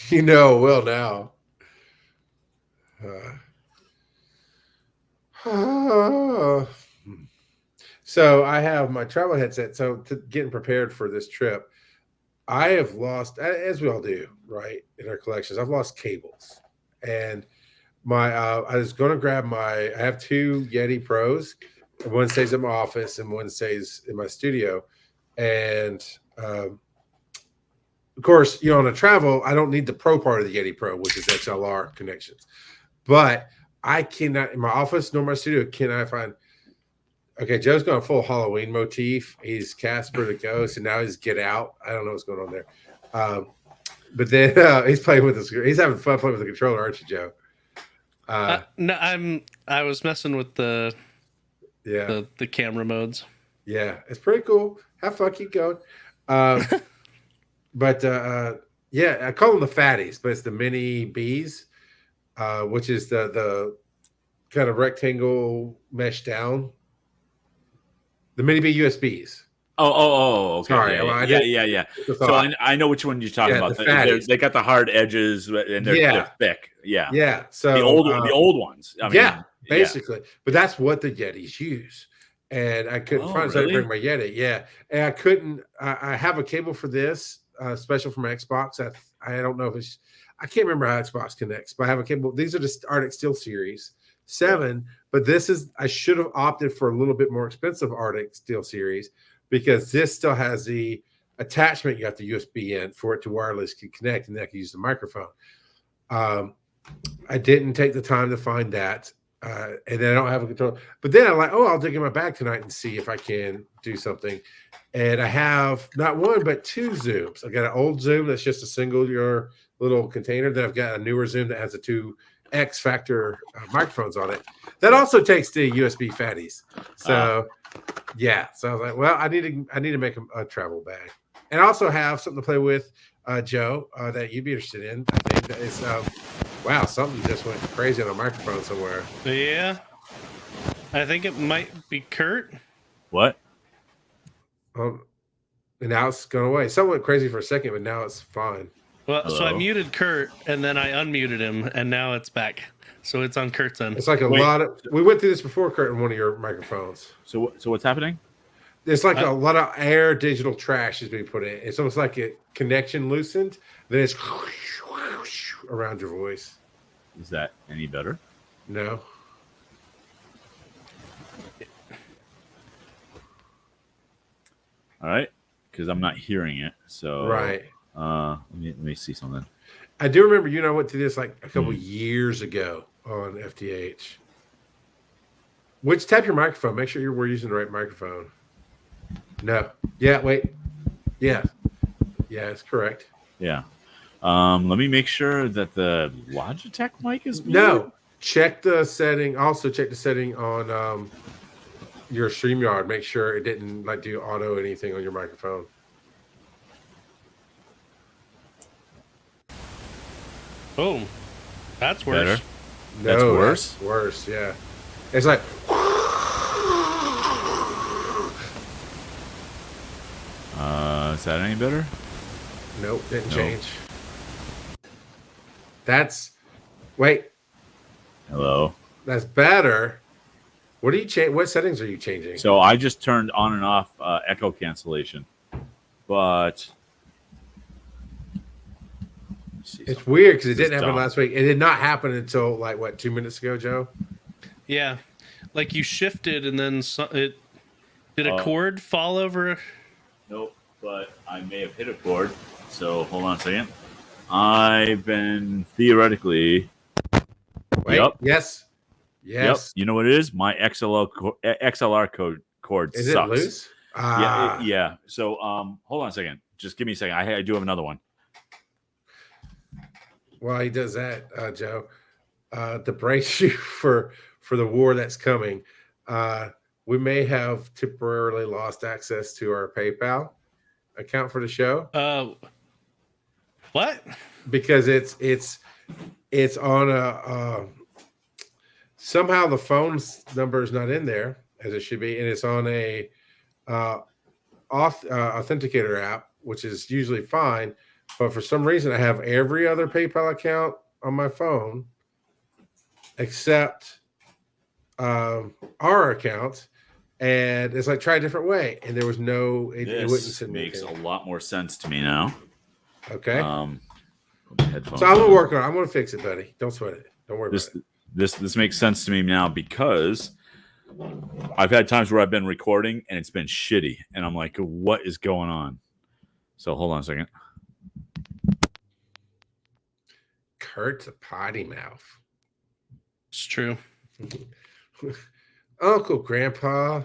You know, well now. Uh, so I have my travel headset. So getting prepared for this trip, I have lost, as we all do, right, in our collections. I've lost cables, and my I was going to grab my. I have two Yeti Pros. One stays at my office, and one stays in my studio. And of course, on a travel, I don't need the Pro part of the Yeti Pro, which is XLR connections. But I cannot in my office nor my studio can I find. Okay, Joe's going full Halloween motif. He's Casper the Ghost, and now he's Get Out. I don't know what's going on there. Um, but then he's playing with this. He's having fun playing with the controller, aren't you, Joe? No, I was messing with Yeah, the camera modes. yeah, it's pretty cool. Have fun, keep going. Um, but yeah, I call them the fatties, but it's the mini bees, which is the kind of rectangle mesh down. The mini bee USBs. Okay. Sorry, Yeah, well, yeah, I yeah, did yeah, yeah. the So thought. I know which one you're talking Yeah, the about. fatties. They got the hard edges and they're Yeah, thick. Yeah. yeah. The So old ones. I yeah, mean, yeah. basically. But that's what the Yetis use. And I couldn't Oh, find, so I had to bring really? my Yeti. Yeah. And I couldn't, I have a cable for this, special for my Xbox. I don't know if it's, I can't remember how Xbox connects, but I have a cable. These are the Arctic Steel Series Yeah. 7, but this is, I should have opted for a little bit more expensive Arctic Steel Series because this still has the attachment you have to USB in for it to wirelessly connect, and then I can use the microphone. Um, I didn't take the time to find that. And then I don't have a control. But then I'm like, oh, I'll dig in my bag tonight and see if I can do something. And I have not one, but two Zooms. I got an old Zoom that's just a single your little container. Then I've got a newer Zoom that has the two X Factor microphones on it. That Yeah. also takes the USB fatties. Uh, So yeah. So I was like, well, I need to make a travel bag. And I also have something to play with, Joe, that you'd be interested in. I think that is wow, something just went crazy on a microphone somewhere. Yeah, I think it might be Kurt. what? Um, and now it's gone away. Something went crazy for a second, but now it's fine. Well, so I Hello? muted Kurt and then I unmuted him, and now it's back. So it's on Kurt's end. It's like a Wait. lot of. We went through this before, Kurt, in one of your microphones. So what's happening? It's like a lot of air digital trash is being put in. It's almost like a connection loosened. Then it's around your voice. Is that any better? No. All right, because I'm not hearing it. So Right. let me see something. I do remember you and I went through this like a couple years ago on FTH. Which tap your microphone. Make sure we're using the right microphone. No. Yeah, wait. Yeah. Yeah, it's correct. Yeah. Let me make sure that the Logitech mic is muted. No. Check the setting. Also check the setting on your StreamYard. Make sure it didn't like do auto anything on your microphone. Boom. That's worse. Better. No, That's worse? That's worse, yeah. It's like Is that any better? nope, didn't No. change. That's wait, Hello. that's better. What are you change? What settings are you changing? So I just turned on and off echo cancellation, but It's weird because it This is didn't happen dumb. last week. It did not happen until like what 2 minutes ago, Joe. Yeah, like you shifted and then it did a cord fall over. Nope, but I may have hit a chord. So hold on a second. I've been theoretically. Wait, Yep. yes, yes. Yep. You know what it is? My XLR cord Is sucks. it loose? Yeah. Yeah. So hold on a second. Just give me a second. I do have another one. While he does that, Joe, to brace you for the war that's coming, we may have temporarily lost access to our PayPal account for the show What? because it's on a somehow the phone number is not in there as it should be, and it's on a authenticator app, which is usually fine, but for some reason I have every other PayPal account on my phone except our account, and it's like try a different way, and there was no. It wouldn't This send me makes a anything. lot more sense to me now. Okay, put the headphones so I'm gonna on. work on it. I'm gonna fix it, buddy. Don't sweat it. Don't worry about it. This makes sense to me now because I've had times where I've been recording and it's been shitty, and I'm like, what is going on? So hold on a second. Kurt's a potty mouth. It's true. Uncle Grandpa,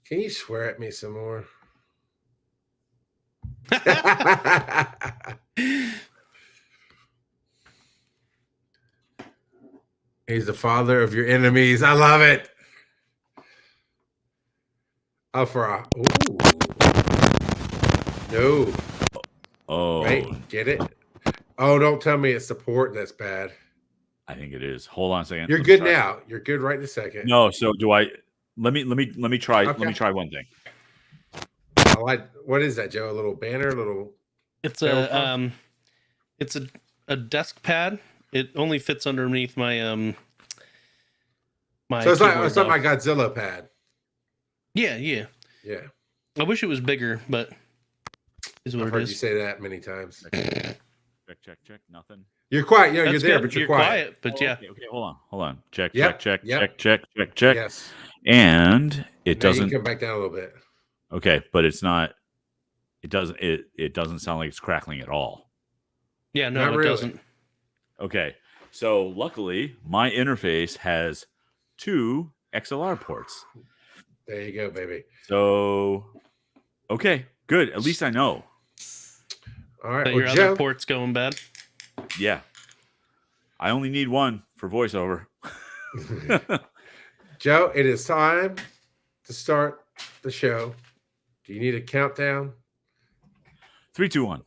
can you swear at me some more? He's the father of your enemies. I love it. Oh, no. Oh, Wait, get it? Oh, don't tell me it's support that's bad. I think it is. Hold on a second. You're good now. You're good right in a second. No, so do I? Let me try. Okay. Let me try one thing. I like. What is that, Joe? A little banner, a little. It's a desk pad. It only fits underneath my my. So it's like keyboard, my Godzilla pad. Yeah. Yeah. I wish it was bigger, but is what I've it heard is. you say that many times. Check. Nothing. You're quiet. Yeah, That's you're there, good. but you're quiet. But yeah. Okay, hold on. Check. Yep, Check. yep. Yes. And it Now you doesn't. can come back down a little bit. Okay, but it's not. It doesn't. It doesn't sound like it's crackling at all. Yeah, no, Not it really. doesn't. Okay, so luckily my interface has 2 XLR ports. There you go, baby. So, okay, good. At least I know. All right. But Well, your Joe, other port's going bad. Yeah, I only need one for voiceover. Joe, it is time to start the show. Do you need a countdown? 3, 2, 1.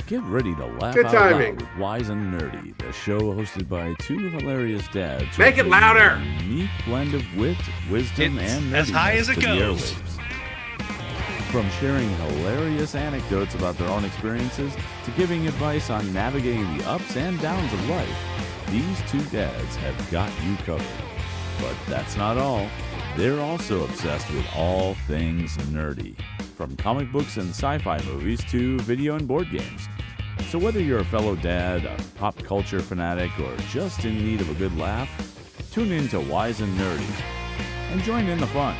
Get ready to laugh Good out timing. loud with Wise and Nerdy, the show hosted by 2 hilarious dads. who Make it bring louder. a unique blend of wit, wisdom, It's and as high nerdiness as it to the goes. airwaves. From sharing hilarious anecdotes about their own experiences to giving advice on navigating the ups and downs of life, these 2 dads have got you covered. But that's not all. They're also obsessed with all things nerdy, from comic books and sci-fi movies to video and board games. So whether you're a fellow dad, a pop culture fanatic, or just in need of a good laugh, tune in to Wise and Nerdy and join in the fun.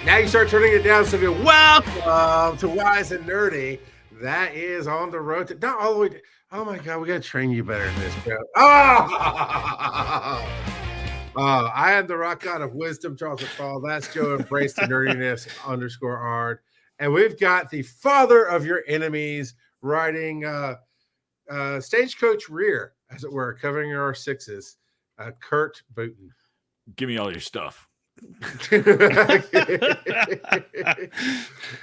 Now you start turning it down. So you're welcome to Wise and Nerdy. That is on the road to not all the way. Oh my God, we got to train you better in this, Joe. I am the rock god of wisdom, Charles McFall. That's Joe. Embrace the nerdiness _ard. And we've got the father of your enemies riding stagecoach rear, as it were, covering our 6s, Kurt Booten. Give me all your stuff.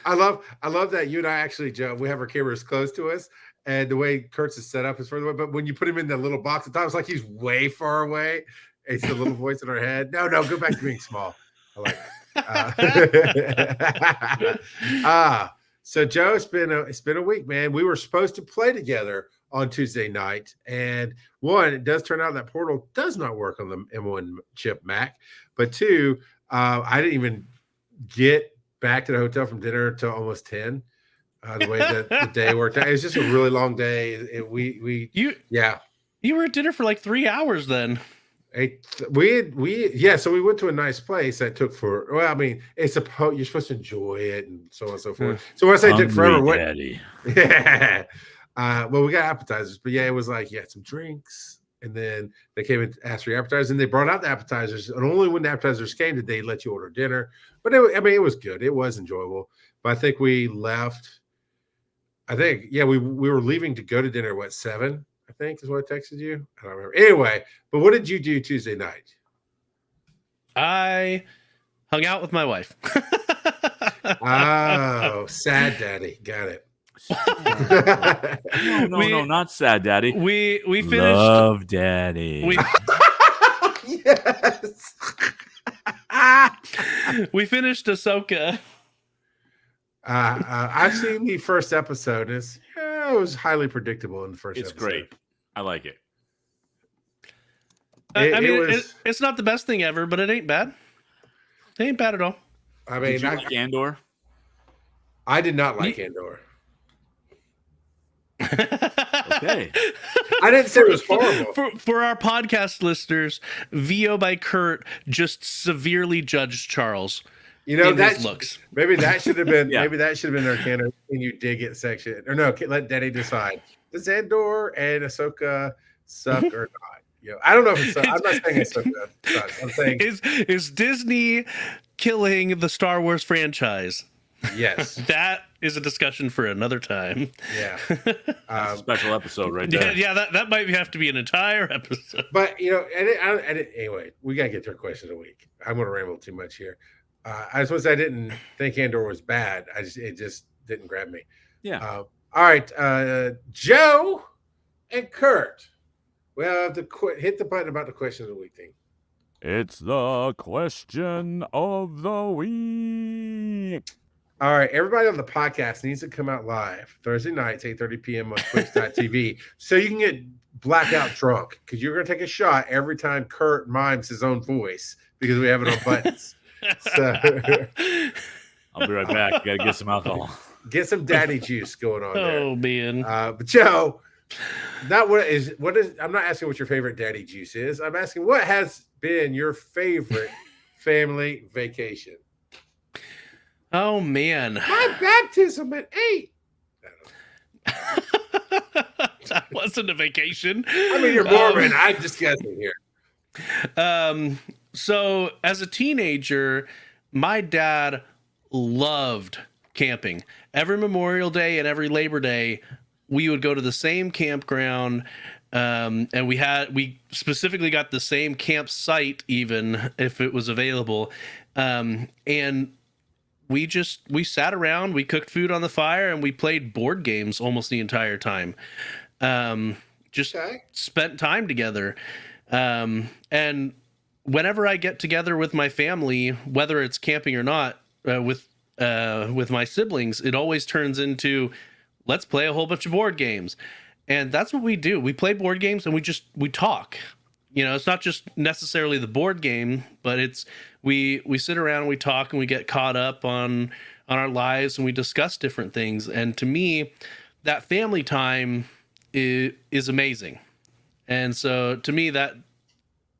I love that you and I actually, Joe, we have our cameras close to us, and the way Kurt's is set up is further away. But when you put him in the little box, I thought it was like he's way far away. It's the little voice in our head. No, go back to being small. I like that. So Joe, it's been a week, man. We were supposed to play together on Tuesday night, and 1, it does turn out that Portal does not work on the M1 chip Mac, but 2, I didn't even get back to the hotel from dinner until almost 10. The way that the day worked out, it was just a really long day. You were at dinner for like 3 hours then. So we went to a nice place that took it's you're supposed to enjoy it and so on and so forth. So when I say it took forever, Daddy. yeah. Well, we got appetizers, but yeah, it was like you had some drinks, and then they came and asked for your appetizers, and they brought out the appetizers, and only when the appetizers came did they let you order dinner. But it was good. It was enjoyable. But I think we left. We were leaving to go to dinner. 7? I think is what I texted you. I don't remember. Anyway, but what did you do Tuesday night? I hung out with my wife. Oh, sad daddy. Got it. No, not sad daddy. We finished Love daddy. Yes. We finished Ahsoka. I've seen the first episode. It was highly predictable in the first It's episode. great. I like it. It's not the best thing ever, but it ain't bad. It ain't bad at all. I mean, Did you like Andor? I did not like Andor. Okay. I didn't say it was horrible. For our podcast listeners, VO by Kurt just severely judged Charles. You know, that looks. Maybe that should have been Yeah. maybe that should have been their canon. Can you dig it section? Or no, let Daddy decide. Does Andor and Ahsoka suck or not? You know, I don't know if it's I'm not saying Ahsoka sucks. I'm saying is Disney killing the Star Wars franchise? yes. That is a discussion for another time. Yeah. That's a special episode right there. Yeah, that might have to be an entire episode. But you know, anyway, we gotta get to our question of the week. I'm gonna ramble too much here. I just want to say I didn't think Andor was bad. It just didn't grab me. Yeah. All right, Joe and Kurt. Well, hit the button about the question of the week thing. It's the question of the week. All right, everybody on the podcast needs to come out live Thursday nights, 8:30 p.m. on Twitch.tv, so you can get blackout drunk because you're going to take a shot every time Kurt mimes his own voice because we have it on buttons. So I'll be right back. Got to get some alcohol. Get some daddy juice going on there. Oh man! But Joe, I'm not asking what your favorite daddy juice is. I'm asking what has been your favorite family vacation. Oh man! My baptism at 8. That wasn't a vacation. I mean, you're Mormon. I'm just guessing here. So as a teenager, my dad loved camping. Every Memorial Day and every Labor Day, we would go to the same campground. And we specifically got the same campsite, even if it was available. And we sat around, we cooked food on the fire, and we played board games almost the entire time. Spent time together. And whenever I get together with my family, whether it's camping or not, with my siblings, it always turns into, let's play a whole bunch of board games. And that's what we do. We play board games and we talk. You know, it's not just necessarily the board game, but it's we sit around and we talk and we get caught up on our lives and we discuss different things. And to me, that family time is amazing. And so to me, that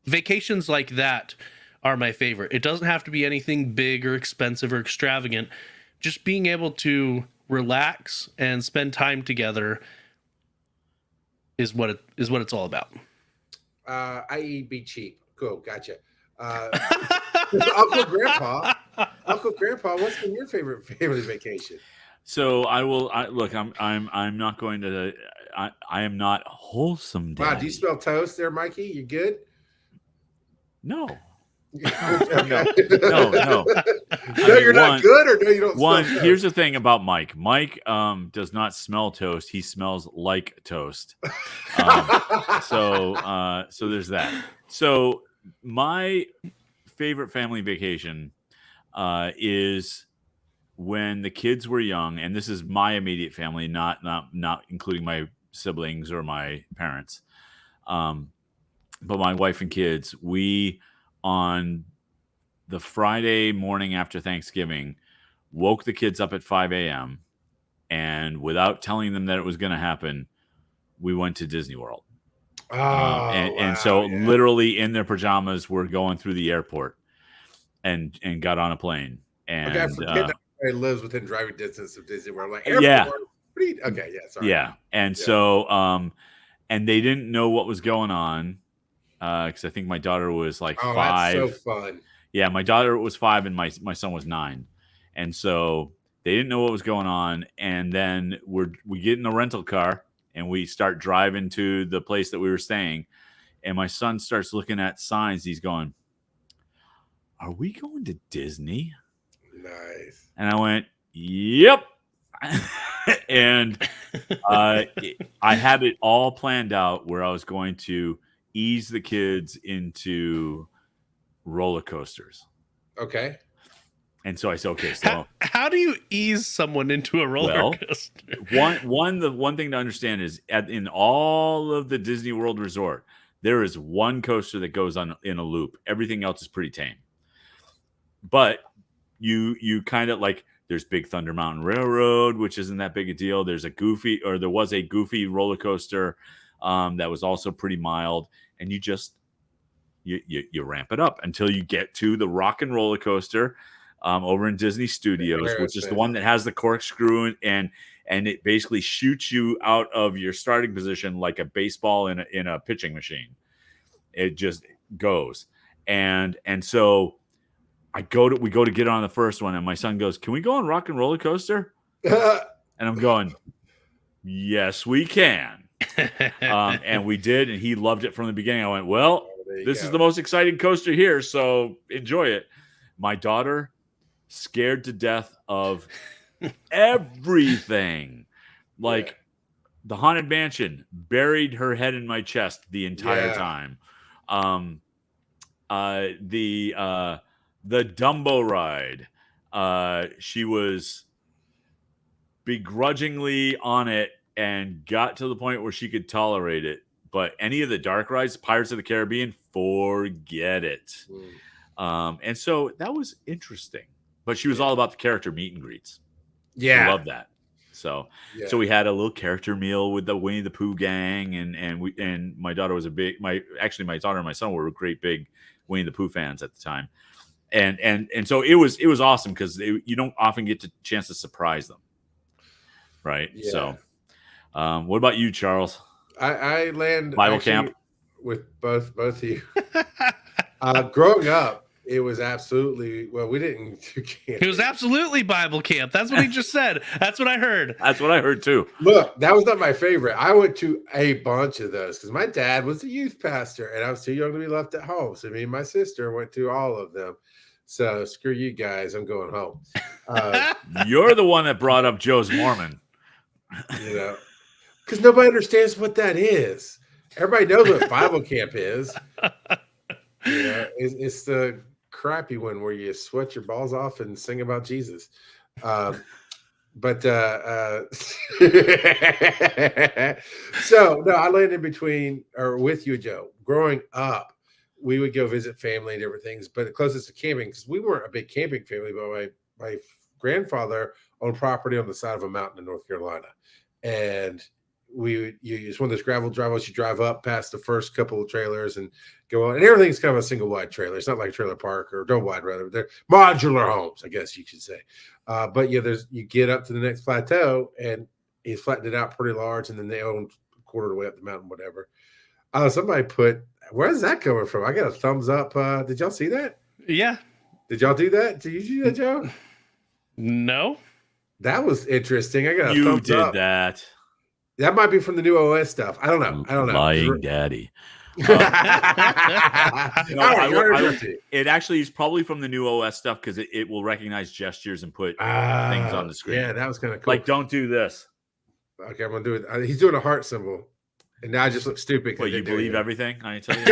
vacations like that are my favorite. It doesn't have to be anything big or expensive or extravagant. Just being able to relax and spend time together is what it's all about. I.e. be cheap. Cool, gotcha. Uncle Grandpa, what's been your favorite family vacation? So look. I'm not going to. I am not wholesome. Daddy. Wow, do you smell toast there, Mikey? You good? No. No. No. You're not good, or no, you don't. One. Smell Here's the thing about Mike. Mike does not smell toast. He smells like toast. So there's that. So my favorite family vacation is when the kids were young, and this is my immediate family, not including my siblings or my parents, but my wife and kids. We, on the Friday morning after Thanksgiving, woke the kids up at 5 a.m. and without telling them that it was going to happen, we went to Disney World. So literally in their pajamas, we're going through the airport and got on a plane. And okay, I forget that everybody lives within driving distance of Disney World. Like, yeah. Okay, yeah, sorry. Yeah. And so, and they didn't know what was going on. Because I think my daughter was like 5. That's so fun. Yeah, my daughter was 5 and my son was 9. And so they didn't know what was going on. And then we get in a rental car and we start driving to the place that we were staying. And my son starts looking at signs. He's going, "Are we going to Disney?" Nice. And I went, "Yep." And I had it all planned out where I was going to ease the kids into roller coasters. Okay. And so I said, okay, so how do you ease someone into a roller coaster? The one thing to understand is in all of the Disney World Resort, there is one coaster that goes on in a loop. Everything else is pretty tame. But you kind of like, there's Big Thunder Mountain Railroad, which isn't that big a deal. There was a Goofy roller coaster that was also pretty mild, and you just you ramp it up until you get to the Rock and Roller Coaster over in Disney Studios, which is the one that has the corkscrew and it basically shoots you out of your starting position like a baseball in a pitching machine. It just goes, and so we go to get on the first one, and my son goes, "Can we go on Rock and Roller Coaster?" And I'm going, "Yes, we can." And we did, and he loved it from the beginning. I went, "Well, this is the most exciting coaster here, so enjoy it." My daughter, scared to death of everything, like the Haunted Mansion, buried her head in my chest the entire time. The Dumbo ride, she was begrudgingly on it and got to the point where she could tolerate it. But any of the dark rides, Pirates of the Caribbean, forget it. And so that was interesting. But she was all about the character meet and greets. Yeah, I love that. So we had a little character meal with the Winnie the Pooh gang, and my daughter was my daughter and my son were great big Winnie the Pooh fans at the time. And so it was awesome because you don't often get the chance to surprise them, right? Yeah. So, what about you, Charles? I land Bible camp with both of you. Growing up, it was absolutely we didn't do camp. It was absolutely Bible camp. That's what he just said. That's what I heard. That's what I heard too. Look, that was not my favorite. I went to a bunch of those because my dad was a youth pastor, and I was too young to be left at home. So me and my sister went to all of them. So screw you guys. I'm going home. You're the one that brought up Joe's Mormon. Because nobody understands what that is. Everybody knows what Bible camp is. It's the crappy one where you sweat your balls off and sing about Jesus. So no, I landed in between or with you, Joe. Growing up, we would go visit family and different things, but the closest to camping, because we weren't a big camping family, but my grandfather owned property on the side of a mountain in North Carolina. And you use one of those gravel driveways, you drive up past the first couple of trailers and go on, and everything's kind of a single wide trailer. It's not like a trailer park or double wide, rather. They're modular homes, I guess you should say. But you get up to the next plateau and he's flattened it out pretty large, and then they own a quarter of the way up the mountain, whatever. Somebody where's that coming from? I got a thumbs up. Did y'all see that? Yeah. Did y'all do that? Did you do that, Joe? No. That was interesting. I got a thumbs up. You did that. That might be from the new OS stuff. I don't know. Lying daddy. It actually is probably from the new OS stuff because it will recognize gestures and put things on the screen. Yeah, that was kind of cool. Like, don't do this. Okay, I'm gonna do it. He's doing a heart symbol, and now I just look stupid. Well, you believe everything I tell you?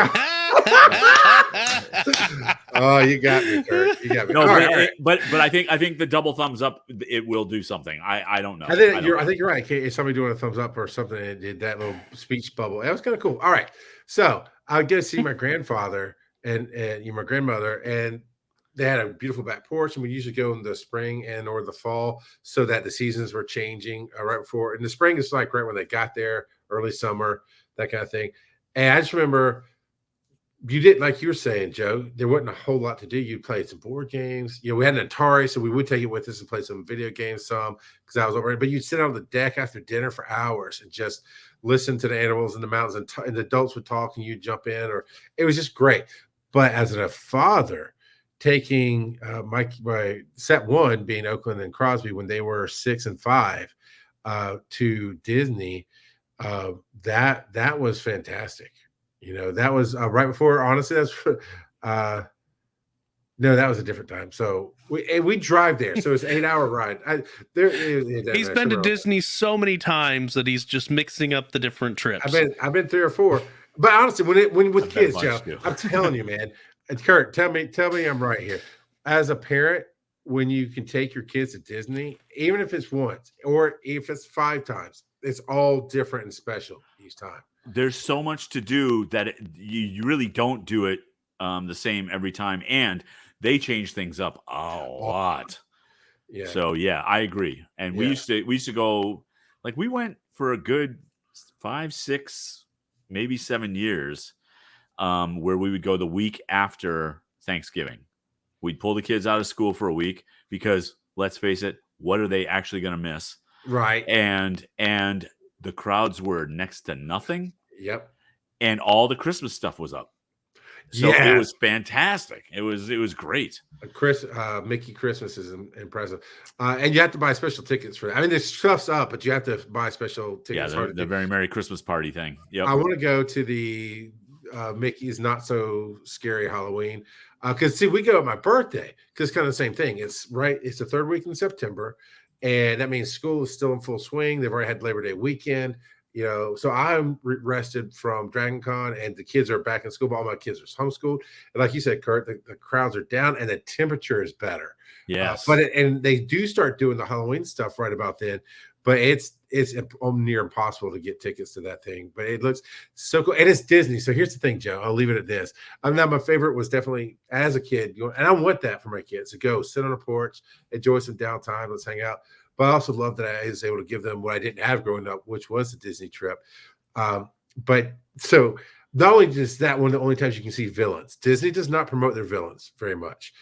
Oh, you got me, Kurt. You got me. No, but I think the double thumbs up, it will do something. I don't know. I think you're right. If somebody doing a thumbs up or something, and did that little speech bubble. That was kind of cool. All right, so I would get to see my grandfather and my grandmother, and they had a beautiful back porch, and we usually go in the spring and or the fall, so that the seasons were changing right before. And the spring is like right when they got there, early summer, that kind of thing. And I just remember. You didn't, like you were saying, Joe, there wasn't a whole lot to do. You played some board games. We had an Atari, so we would take it with us and play some video games because I was over. But you'd sit on the deck after dinner for hours and just listen to the animals in the mountains, and the adults would talk and you'd jump in, or it was just great. But as a father, taking my set one being Oakland and Crosby when they were 6 and 5 to Disney, that was fantastic. That was right before. Honestly, that was a different time. So we drive there. So it's an 8-hour ride. He's been to Disney so many times that he's just mixing up the different trips. I've been 3 or 4. But honestly, when with kids, Joe, I'm telling you, man. Kurt, tell me I'm right here. As a parent, when you can take your kids to Disney, even if it's once or if it's 5 times, it's all different and special each time. There's so much to do that you really don't do it the same every time, and they change things up a lot. Yeah. So yeah, I agree. And we used to go, like, we went for a good 5, 6, maybe 7 years, where we would go the week after Thanksgiving. We'd pull the kids out of school for a week because, let's face it, what are they actually going to miss? Right. And the crowds were next to nothing. Yep. And all the Christmas stuff was up. So it was fantastic. It was great. Mickey Christmas is impressive. And you have to buy special tickets for that. I mean, this stuff's up, but you have to buy special tickets. Yeah, the very Merry Christmas party thing. Yep. I want to go to the Mickey's Not So Scary Halloween. Because see, we go at my birthday because it's kind of the same thing. It's the third week in September, and that means school is still in full swing. They've already had Labor Day weekend, so I'm rested from Dragon Con, and the kids are back in school. But all my kids are homeschooled, and like you said, Kurt, the crowds are down, and the temperature is better. Yes, and they do start doing the Halloween stuff right about then. But it's near impossible to get tickets to that thing. But it looks so cool. And it's Disney. So here's the thing, Joe. I'll leave it at this. Now my favorite was definitely as a kid, and I want that for my kids to go sit on a porch, enjoy some downtime, let's hang out. But I also love that I was able to give them what I didn't have growing up, which was the Disney trip. But so not only is that one of the only times you can see villains, Disney does not promote their villains very much.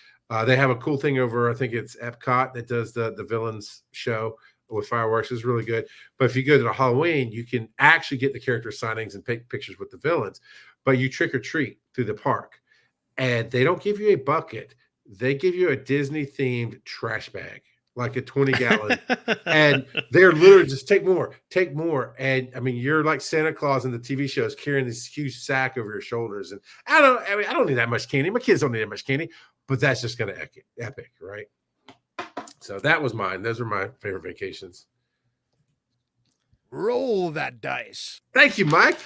They have a cool thing over, I think it's Epcot that does the villains show with fireworks. Is really good. But if you go to the Halloween, you can actually get the character signings and take pictures with the villains. But you trick or treat through the park, and they don't give you a bucket. They give you a Disney themed trash bag, like a 20-gallon, and they're literally just take more. And I mean, you're like Santa Claus in the TV shows carrying this huge sack over your shoulders. And I don't need that much candy. My kids don't need that much candy, but that's just going to epic, right? So that was mine. Those are my favorite vacations. Roll that dice. Thank you, Mike.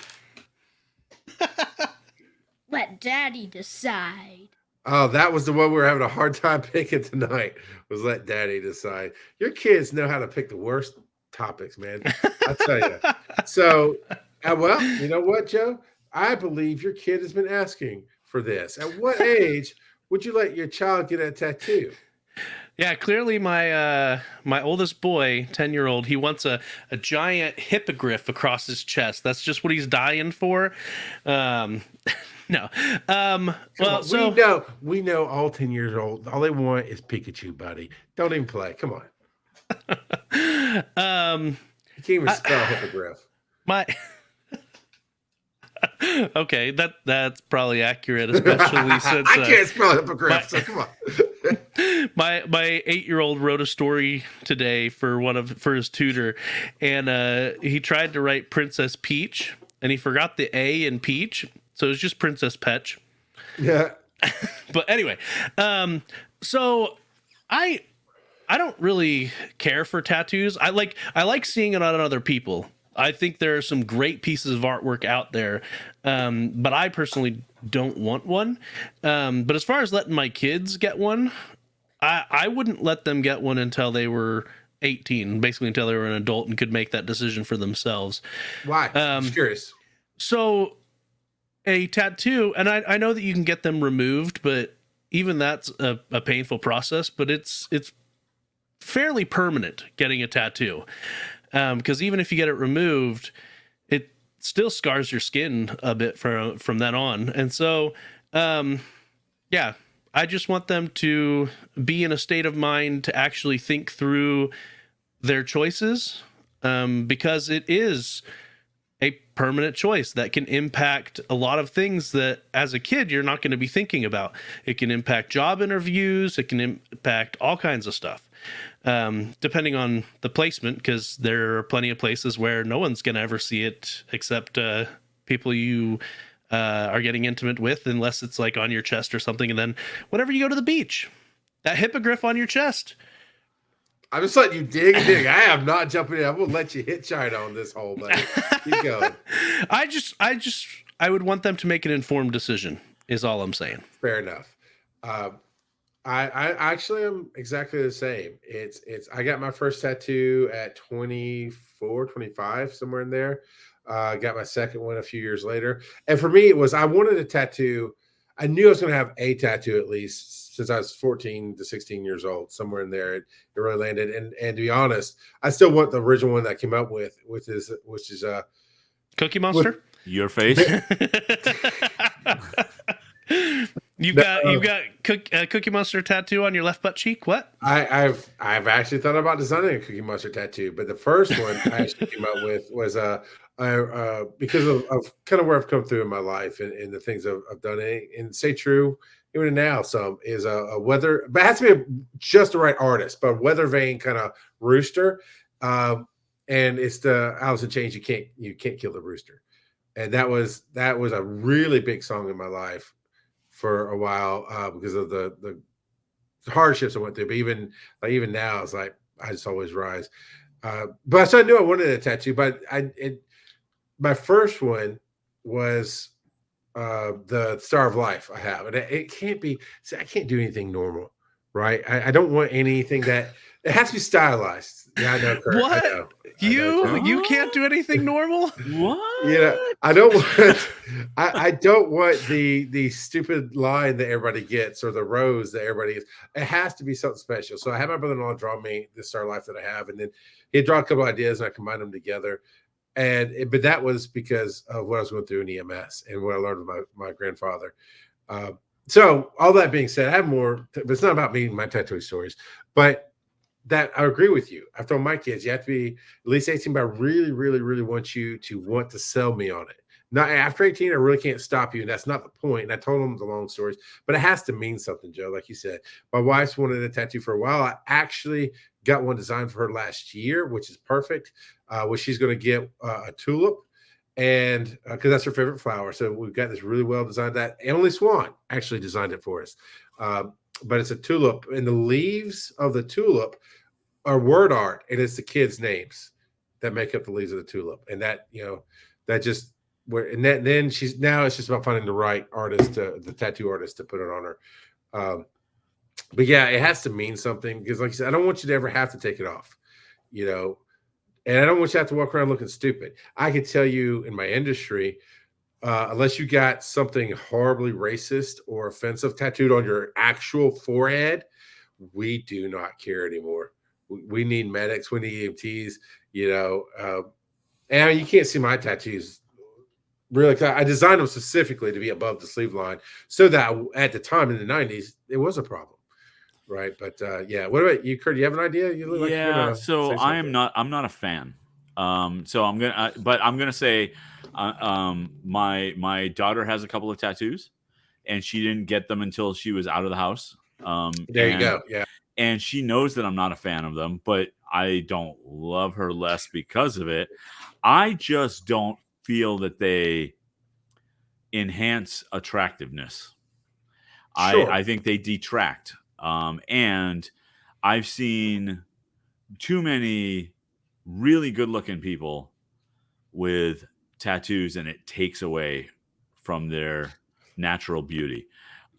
Let Daddy decide. Oh, that was the one we were having a hard time picking tonight. Was let Daddy decide. Your kids know how to pick the worst topics, man. I'll tell you. So, well, you know what, Joe? I believe your kid has been asking for this. At what age would you let your child get a tattoo? Yeah, clearly my my oldest boy, 10-year-old, he wants a giant hippogriff across his chest. That's just what he's dying for. No. Well, so we know all 10 years old. All they want is Pikachu, buddy. Don't even play. Come on. You can't even spell hippogriff. Okay, that's probably accurate, especially since I can't spell hippogriff. So come on. My 8-year-old wrote a story today for his tutor, and he tried to write Princess Peach, and he forgot the A in Peach, so it was just Princess Peach. Yeah. But anyway, so I don't really care for tattoos. I like seeing it on other people. I think there are some great pieces of artwork out there, but I personally don't want one. But as far as letting my kids get one, I wouldn't let them get one until they were 18, basically until they were an adult and could make that decision for themselves. Why? I'm just curious. So a tattoo, and I know that you can get them removed, but even that's a painful process, but it's fairly permanent getting a tattoo. Because even if you get it removed, it still scars your skin a bit from then on. And so, yeah, I just want them to be in a state of mind to actually think through their choices, because it is a permanent choice that can impact a lot of things that as a kid you're not going to be thinking about. It can impact job interviews. It can impact all kinds of stuff. Depending on the placement, because there are plenty of places where no one's going to ever see it except people you are getting intimate with, unless it's like on your chest or something. And then whenever you go to the beach, that hippogriff on your chest. I'm just letting you dig. I am not jumping in. I'm going to let you hitchhike on this whole buddy. Keep going. I would want them to make an informed decision is all I'm saying. Fair enough. I actually am exactly the same. I got my first tattoo at 24, 25, somewhere in there. Got my second one a few years later. And for me, it was I wanted a tattoo. I knew I was going to have a tattoo at least since I was 14 to 16 years old, somewhere in there. It really landed. And to be honest, I still want the original one that I came up with, which is Cookie Monster. Your face. You've got Cookie Monster tattoo on your left butt cheek. What? I've actually thought about designing a Cookie Monster tattoo, but the first one I actually came up with was because of kind of where I've come through in my life and the things I've done, and stay true even now. Some is a weather, but it has to be just the right artist, but weather vane kind of rooster, and it's the Alice in Chains. You can't kill the rooster, and that was a really big song in my life for a while because of the hardships I went through. But even now, it's like I just always rise. But so I knew I wanted a tattoo. But my first one was the Star of Life I have, and it can't be. See, I can't do anything normal, right? I don't want anything that it has to be stylized. Yeah, I know, Kurt. What? I know. You can't do anything normal? What? Yeah, I don't want. I don't want the stupid line that everybody gets or the rose that everybody gets. It has to be something special. So I had my brother-in-law draw me the Star Life that I have, and then he draw a couple ideas, and I combined them together. But that was because of what I was going through in EMS and what I learned with my grandfather. So all that being said, I have more. But it's not about me and my tattoo stories, but. That I agree with you. I've told my kids you have to be at least 18, but I really, really, really want you to want to sell me on it. Not after 18, I really can't stop you, and that's not the point. And I told them the long stories, but it has to mean something, Joe. Like you said, my wife's wanted a tattoo for a while. I actually got one designed for her last year, which is perfect. Which she's going to get a tulip, and because that's her favorite flower. So we've got this really well designed. That Emily Swan actually designed it for us. But it's a tulip, and the leaves of the tulip are word art, and it's the kids' names that make up the leaves of the tulip. And that, that just then it's just about finding the right artist, the tattoo artist, to put it on her. But yeah, it has to mean something because, like I said, I don't want you to ever have to take it off, and I don't want you to have to walk around looking stupid. I can tell you in my industry, unless you got something horribly racist or offensive tattooed on your actual forehead, we do not care anymore. We need medics, we need EMTs, and you can't see my tattoos really. I designed them specifically to be above the sleeve line so that at the time in the 90s, it was a problem. Right. But yeah, what about you, Kurt? Do you have an idea? You look like you're gonna so say I'm not a fan. So I'm gonna say my daughter has a couple of tattoos, and she didn't get them until she was out of the house. There you go. Yeah. And she knows that I'm not a fan of them, but I don't love her less because of it. I just don't feel that they enhance attractiveness. Sure. I think they detract. And I've seen too many really good-looking people with tattoos, and it takes away from their natural beauty.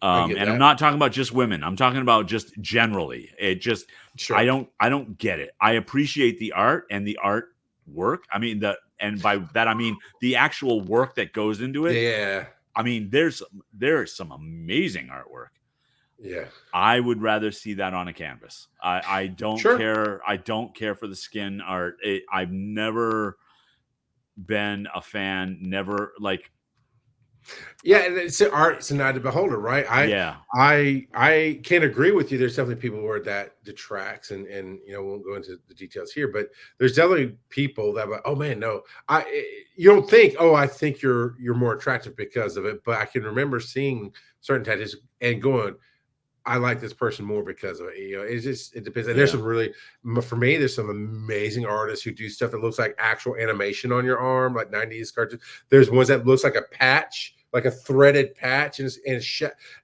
And I'm not talking about just women. I'm talking about just generally. It just, sure. I don't get it. I appreciate the art and the art work. I mean, and by that, I mean the actual work that goes into it. Yeah. I mean, there is some amazing artwork. Yeah. I would rather see that on a canvas. I don't care. I don't care for the skin art. I've never been a fan. Never like. Yeah, it's art. It's an eye to the beholder, right? I can't agree with you. There's definitely people where that detracts, and we won't go into the details here, but there's definitely people that, oh man, no, you don't think, I think you're more attractive because of it, but I can remember seeing certain tattoos and going, I like this person more because of it. It depends. And there's some really, for me, there's some amazing artists who do stuff that looks like actual animation on your arm, like 90s cartoons. There's ones that looks like a patch, like a threaded patch, and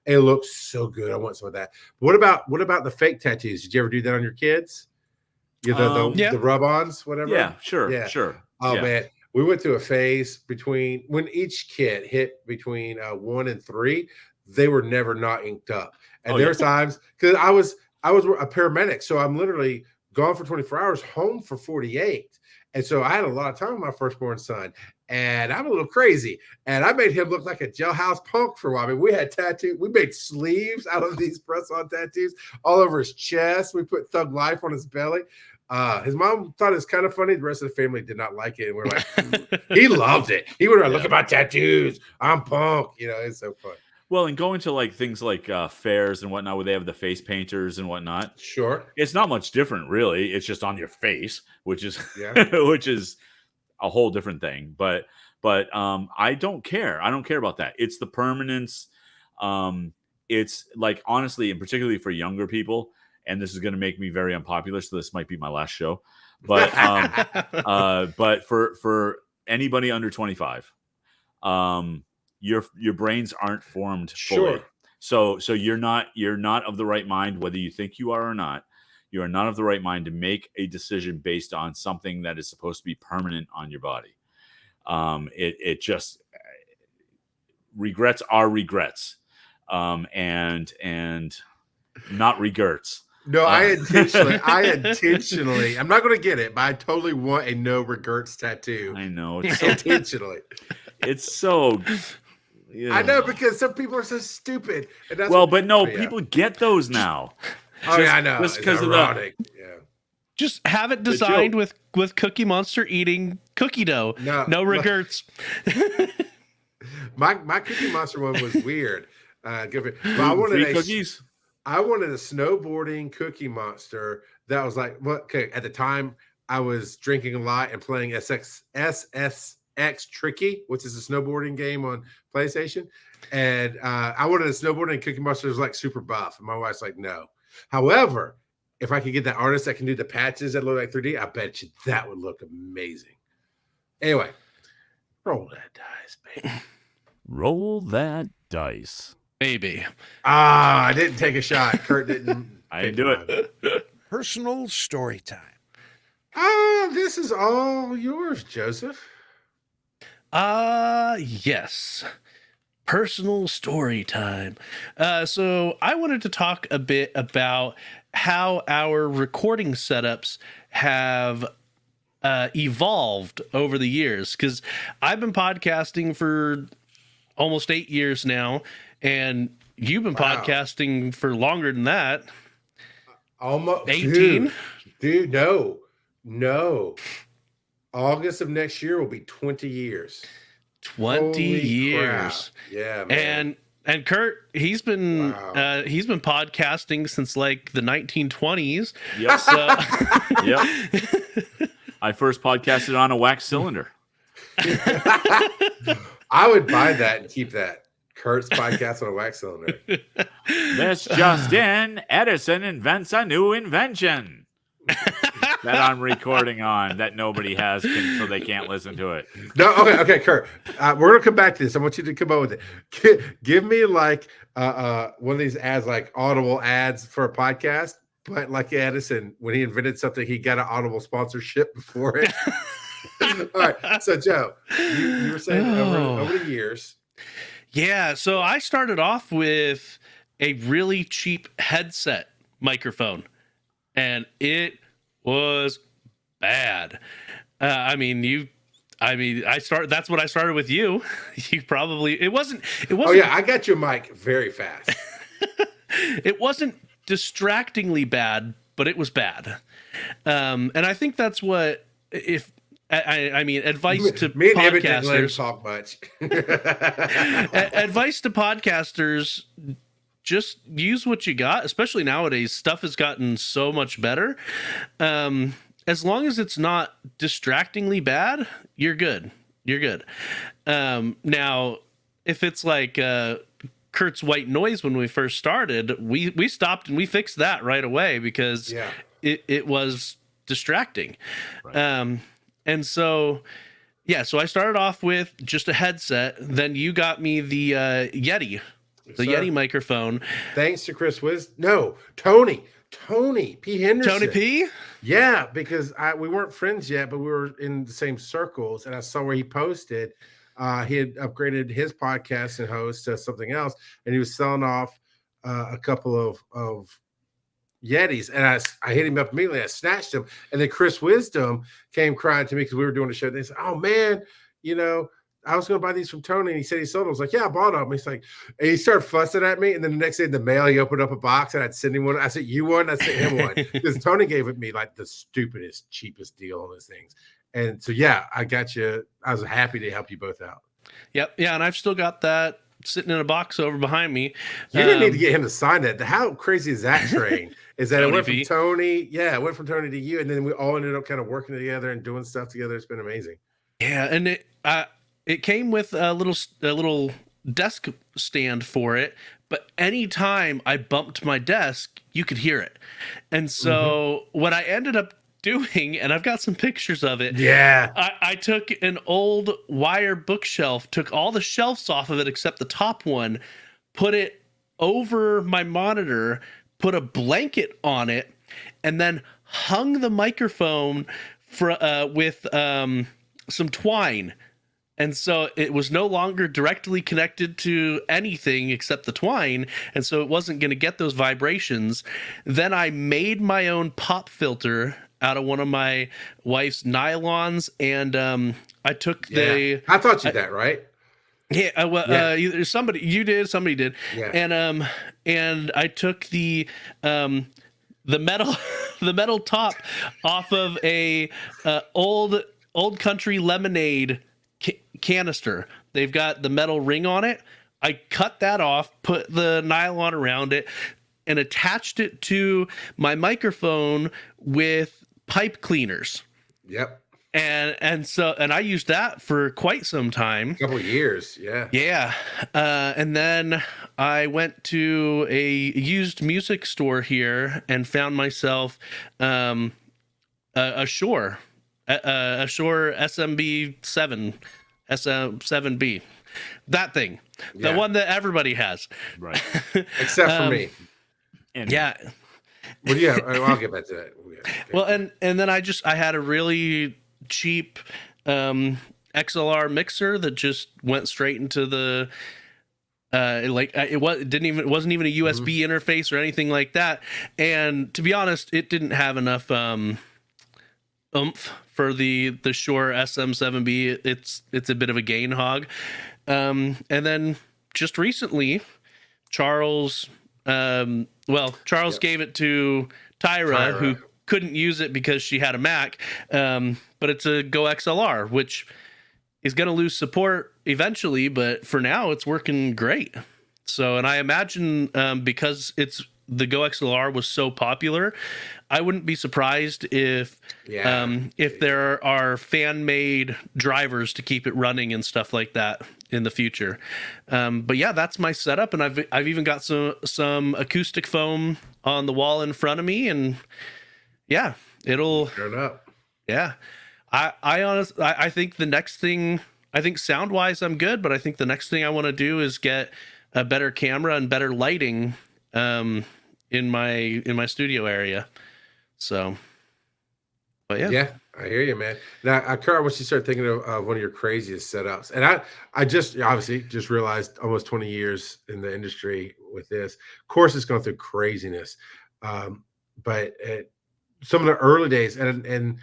it looks so good. I want some of that. What about the fake tattoos? Did you ever do that on your kids? The rub-ons, whatever. Yeah, sure, sure. Oh man, we went through a phase between when each kid hit between 1 and 3. they were never not inked up. And Oh, there yeah. were times because I was a paramedic, so I'm literally gone for 24 hours, home for 48. And so I had a lot of time with my firstborn son, and I'm a little crazy. And I made him look like a jailhouse punk for a while. I mean, we had tattoos. We made sleeves out of these press-on tattoos all over his chest. We put Thug Life on his belly. His mom thought it was kind of funny. The rest of the family did not like it. And we're like, he loved it. He would look at my tattoos. I'm punk. You know, it's so fun. Well, and going to like things like fairs and whatnot, where they have the face painters and whatnot, Sure. it's not much different, really. It's just on your face, which is Yeah. which is a whole different thing. But I don't care. I don't care about that. It's the permanence. It's like, honestly, and particularly for younger people, and this is going to make me very unpopular, so this might be my last show. But but for anybody under 25, your brains aren't formed fully. Sure. So you're not of the right mind, whether you think you are or not. You are not of the right mind to make a decision based on something that is supposed to be permanent on your body. It just, regrets are regrets, and not regrets. No, I intentionally, I'm not going to get it, but I totally want a no regrets tattoo. I know. It's so, Intentionally. it's so. I know, because some people are so stupid. And that's Well, but no, yeah. people get those now. Oh, yeah, I know. Just It's because of ironic. Yeah. Just have it designed with Cookie Monster eating cookie dough. No regrets. My Cookie Monster one was weird. But I wanted cookies. I wanted a snowboarding Cookie Monster that was like, what? Okay, at the time I was drinking a lot and playing SSX Tricky, which is a snowboarding game on PlayStation. And I wanted a snowboarding Cookie Monster that was like super buff. And my wife's like, no. However, if I could get that artist that can do the patches that look like 3D, I bet you that would look amazing. Anyway, roll that dice, baby. Roll that dice. Baby. I didn't take a shot. Kurt didn't. I didn't do it. Personal story time. This is all yours, Joseph. Yes. Personal story time. So I wanted to talk a bit about how our recording setups have evolved over the years, because I've been podcasting for almost 8 years now, and you've been podcasting for longer than that. Almost 18? Dude, no. August of next year will be 20 years. 20 Holy crap. Yeah, man. And Kurt, he's been podcasting since like the 1920s. Yep. So Yep. I first podcasted on a wax cylinder. I would buy that and keep that. Kurt's podcast on a wax cylinder. This just in, Edison invents a new invention that I'm recording on that nobody has, so they can't listen to it. No, okay, Kurt. We're gonna come back to this. I want you to come up with it. Give me like one of these ads, like Audible ads for a podcast, but like Edison, when he invented something, he got an Audible sponsorship before it. All right. So Joe, you were saying over the years. yeah, so I started off with a really cheap headset microphone, and it was bad. That's what I started with you. It wasn't. Oh yeah, I got your mic very fast. It wasn't distractingly bad, but it was bad. And I think that's what, advice to me and Emmett didn't let him podcasters. talk much. Advice to podcasters: just use what you got. Especially nowadays, stuff has gotten so much better. As long as it's not distractingly bad, you're good. You're good. Now, if it's like Kurt's white noise when we first started, we stopped and we fixed that right away because it was distracting. Right. And so, so I started off with just a headset. Then you got me the Yeti, Yeti microphone. Thanks to Chris Tony P. Henderson. Tony P? Yeah, because we weren't friends yet, but we were in the same circles, and I saw where he posted He had upgraded his podcast and host to something else, and he was selling off a couple of Yetis, and I hit him up immediately. I snatched him, and then Chris Wisdom came crying to me because we were doing a show. They said, "Oh man, I was going to buy these from Tony," and he said he sold them. I was like, "Yeah, I bought them." He's like, and he started fussing at me, and then the next day in the mail, he opened up a box, and I'd send him one. I said, "You one?" I sent him one because Tony gave it me like the stupidest, cheapest deal on those things. And so, yeah, I got you. I was happy to help you both out. Yep. Yeah, and I've still got that sitting in a box over behind me. You didn't need to get him to sign that. How crazy is that train? Is that it went from Tony? Yeah, it went from Tony to you, and then we all ended up kind of working together and doing stuff together. It's been amazing. Yeah, and it came with a little desk stand for it, but anytime I bumped my desk, you could hear it. And so what I ended up doing, and I've got some pictures of it. Yeah. I took an old wire bookshelf, took all the shelves off of it except the top one, put it over my monitor, put a blanket on it, and then hung the microphone with some twine. And so it was no longer directly connected to anything except the twine. And so it wasn't going to get those vibrations. Then I made my own pop filter out of one of my wife's nylons. And I took I taught you that, right? Yeah. Either somebody did. Yeah. And I took the metal, the metal top off of a old country lemonade canister. They've got the metal ring on it. I cut that off, put the nylon around it, and attached it to my microphone with pipe cleaners. Yep. And I used that for quite some time. A couple of years, yeah. Yeah. And then I went to a used music store here and found myself a Shure SMB 7B, that thing, the one that everybody has, right? Except for me. And yeah. Well, yeah, I'll get back to that. Well, and then I had a really cheap XLR mixer that just went straight into the it wasn't even a USB interface or anything like that. And to be honest, it didn't have enough oomph for the Shure SM7B. It's a bit of a gain hog. And then just recently, Charles gave it to Tyra, who couldn't use it because she had a Mac. But it's a Go XLR, which is going to lose support eventually, but for now it's working great. So, and I imagine because the Go XLR was so popular, I wouldn't be surprised if there are fan-made drivers to keep it running and stuff like that in the future. But yeah, that's my setup, and I've even got some acoustic foam on the wall in front of me, and yeah, it'll turn up. Yeah, I honestly think the next thing, I think sound-wise I'm good, but I think the next thing I want to do is get a better camera and better lighting in my studio area. So, but yeah, I hear you, man. Now, Kurt, once you start thinking of one of your craziest setups, and I just obviously just realized almost 20 years in the industry with this. Of course, it's gone through craziness, but some of the early days, and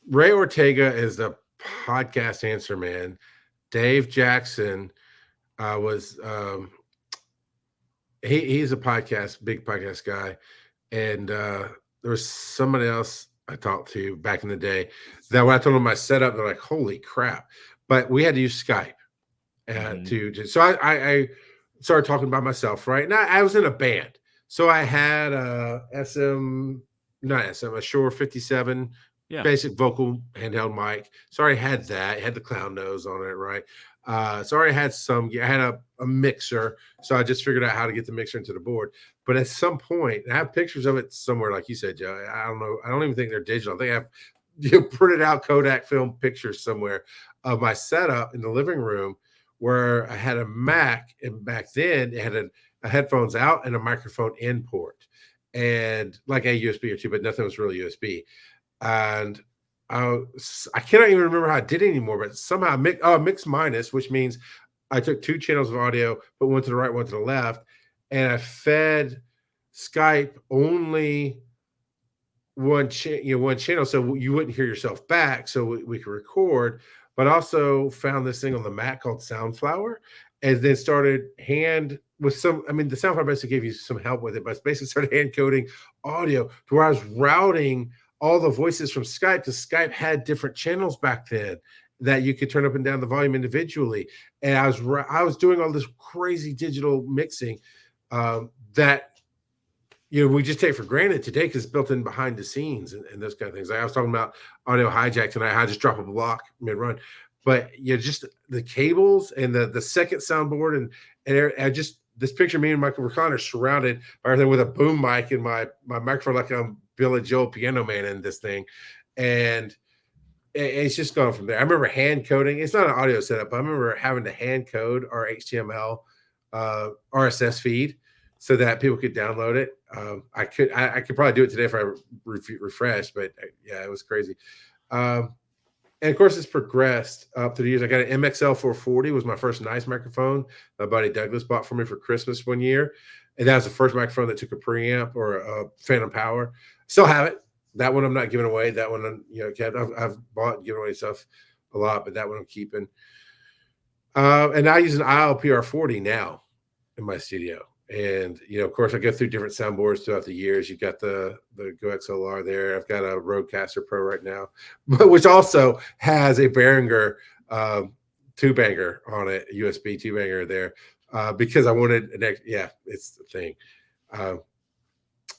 Ray Ortega is the podcast answer man. Dave Jackson was he's a big podcast guy. And there was somebody else I talked to back in the day that when I told them my setup, they're like, holy crap. But we had to use Skype so I started talking about myself, right? And I was in a band. So I had a Shure 57 basic vocal handheld mic. So I already had that. It had the clown nose on it, right? So I already had I had a mixer. So I just figured out how to get the mixer into the board. But at some point, and I have pictures of it somewhere, like you said, Joe. I don't know. I don't even think they're digital. I think I have printed out Kodak film pictures somewhere of my setup in the living room where I had a Mac, and back then it had a headphones out and a microphone in port, and like a USB or two, but nothing was really USB. And I cannot even remember how I did it anymore, but somehow mix minus, which means I took 2 channels of audio, put one to the right, one to the left, and I fed Skype only one channel, so you wouldn't hear yourself back, so we could record. But also found this thing on the Mac called Soundflower, and then started hand with some. I mean, the Soundflower basically gave you some help with it, but basically started hand coding audio to where I was routing all the voices from Skype, because Skype had different channels back then that you could turn up and down the volume individually. And I was doing all this crazy digital mixing that we just take for granted today because it's built in behind the scenes and those kind of things. Like I was talking about audio hijack tonight. I just drop a block mid run, but just the cables and the second soundboard and I just this picture of me and Michael Recon are surrounded by everything with a boom mic and my microphone like I'm Billy Joel Piano Man in this thing, and it's just gone from there. I remember hand coding. It's not an audio setup, but I remember having to hand code our HTML RSS feed so that people could download it. I could probably do it today if I refresh, but yeah, it was crazy. And of course, it's progressed up through the years. I got an MXL 440 was my first nice microphone. My buddy Douglas bought for me for Christmas one year, and that was the first microphone that took a preamp or a phantom power. Still have it. That one I'm not giving away. That one, kept. I've bought and given away stuff a lot, but that one I'm keeping. And I use an ILPR 40 now in my studio. And, of course, I go through different soundboards throughout the years. You've got the Go XLR there. I've got a Rodecaster Pro right now, which also has a Behringer two-banger on it, a USB two-banger there, because I wanted an extra. Yeah, it's the thing.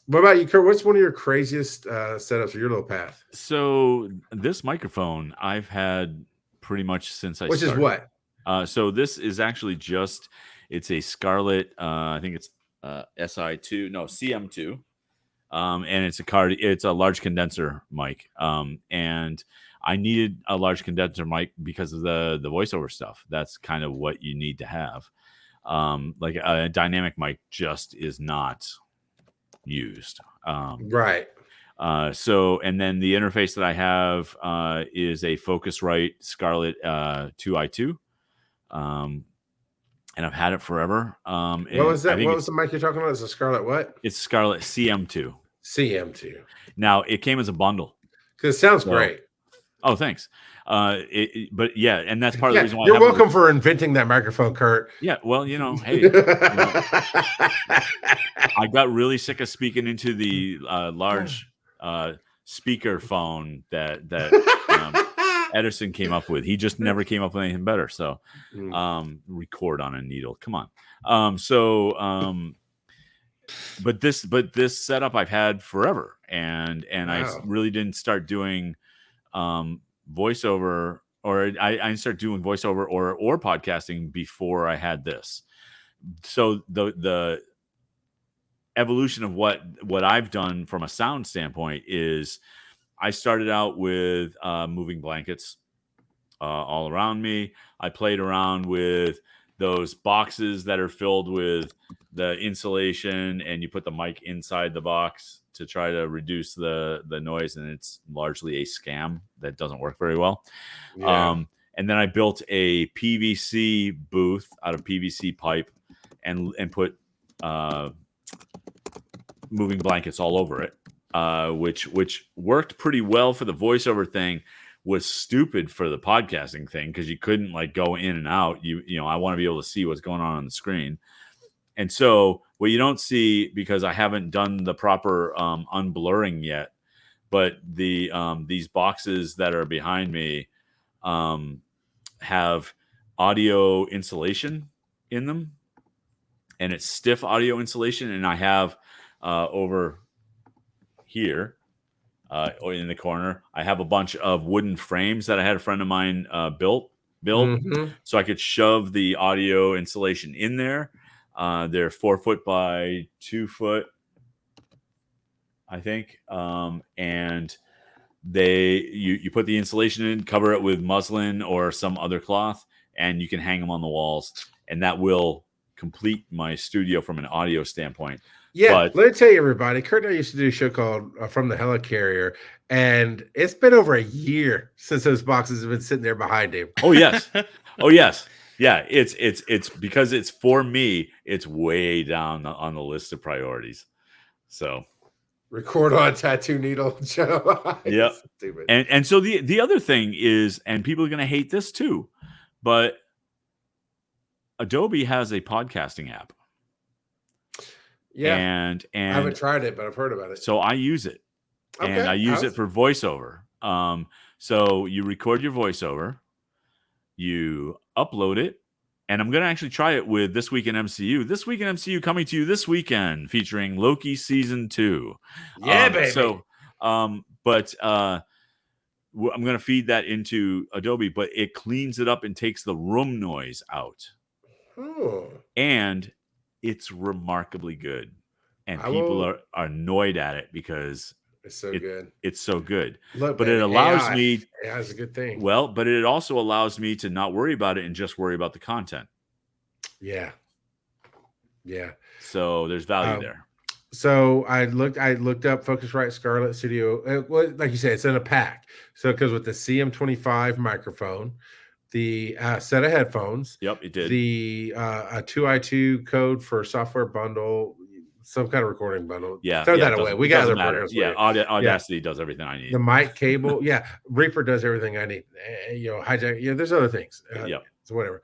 What about you, Kurt? What's one of your craziest setups for your little path? So this microphone I've had pretty much since I started. Which is what? So this is actually it's a Scarlett, I think it's SI2, no, CM2. And it's a large condenser mic. And I needed a large condenser mic because of the voiceover stuff. That's kind of what you need to have. Like a dynamic mic just is not used. Right. So, and then the interface that I have is a Focusrite Scarlett 2i2. And I've had it forever. What was that? What was the mic you're talking about? It's a Scarlett what? It's Scarlett CM2. CM2. Now, it came as a bundle. Because it sounds great. Oh, thanks. But yeah, and that's part of the reason why. You're welcome for inventing that microphone, Kurt. Yeah, well, hey. I got really sick of speaking into the large speaker phone that Edison came up with. He just never came up with anything better. So record on a needle. Come on. But this setup I've had forever. And wow. I really didn't start doing voiceover, or I didn't start doing voiceover or podcasting before I had this. So the evolution of what I've done from a sound standpoint is I started out with moving blankets all around me. I played around with those boxes that are filled with the insulation, and you put the mic inside the box to try to reduce the noise, and it's largely a scam that doesn't work very well. Yeah. And then I built a PVC booth out of PVC pipe and put moving blankets all over it. Which worked pretty well for the voiceover thing, was stupid for the podcasting thing because you couldn't go in and out. I want to be able to see what's going on the screen. And so what you don't see, because I haven't done the proper unblurring yet, but these boxes that are behind me have audio insulation in them, and it's stiff audio insulation. And I have over here in the corner, I have a bunch of wooden frames that I had a friend of mine build so I could shove the audio insulation in there. They're 4 foot by 2 foot, I think. And you put the insulation in, cover it with muslin or some other cloth, and you can hang them on the walls, and that will complete my studio from an audio standpoint. Yeah, But let me tell you, everybody. Kurt and I used to do a show called From the Helicarrier, and it's been over a year since those boxes have been sitting there behind him. oh yes, oh yes, yeah. It's because it's for me. It's way down on the list of priorities. So Record on tattoo needle, Joe. Yep. Stupid. and so the other thing is, and people are going to hate this too, but Adobe has a podcasting app. Yeah, And I haven't tried it, but I've heard about it. so I use it, and I use it for voiceover. So you record your voiceover, you upload it, and I'm going to actually try it with This Week in MCU. This Week in MCU coming to you this weekend, featuring Loki season 2. Yeah, baby. So, but I'm going to feed that into Adobe, but it cleans it up and takes the room noise out. Oh. And it's remarkably good. And people are annoyed at it because it's so good. It's so good. Look, but baby, it allows AI. me. AI is a good thing. Well, but it also allows me to not worry about it and just worry about the content. Yeah. Yeah. So there's value there. So I looked up Focusrite Scarlett Studio. Well, like you said, it's in a pack. So it goes with the CM25 microphone, the set of headphones. Yep, it did. The a 2i2 code for software bundle, some kind of recording bundle. Yeah, throw that away. We got other matter. programs. Yeah, Audacity does everything I need. The mic cable, yeah. Reaper does everything I need. Hijack. Yeah, there's other things. So whatever.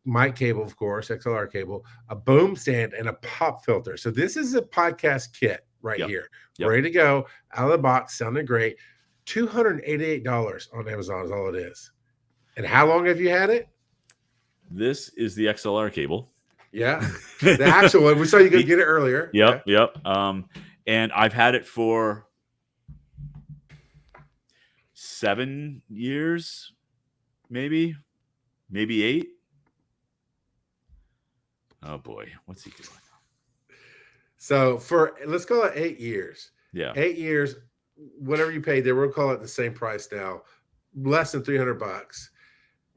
Mic cable, of course, XLR cable, a boom stand, and a pop filter. So this is a podcast kit right here, ready to go, out of the box, sounding great. $288 on Amazon is all it is. And how long have you had it? This is the XLR cable. Yeah, the actual one. We saw you go get it earlier. Yep. And I've had it for 7 years, maybe 8. Oh boy, what's he doing? So let's call it 8 years. Yeah, 8 years. Whatever you paid there, we'll call it the same price now, less than $300.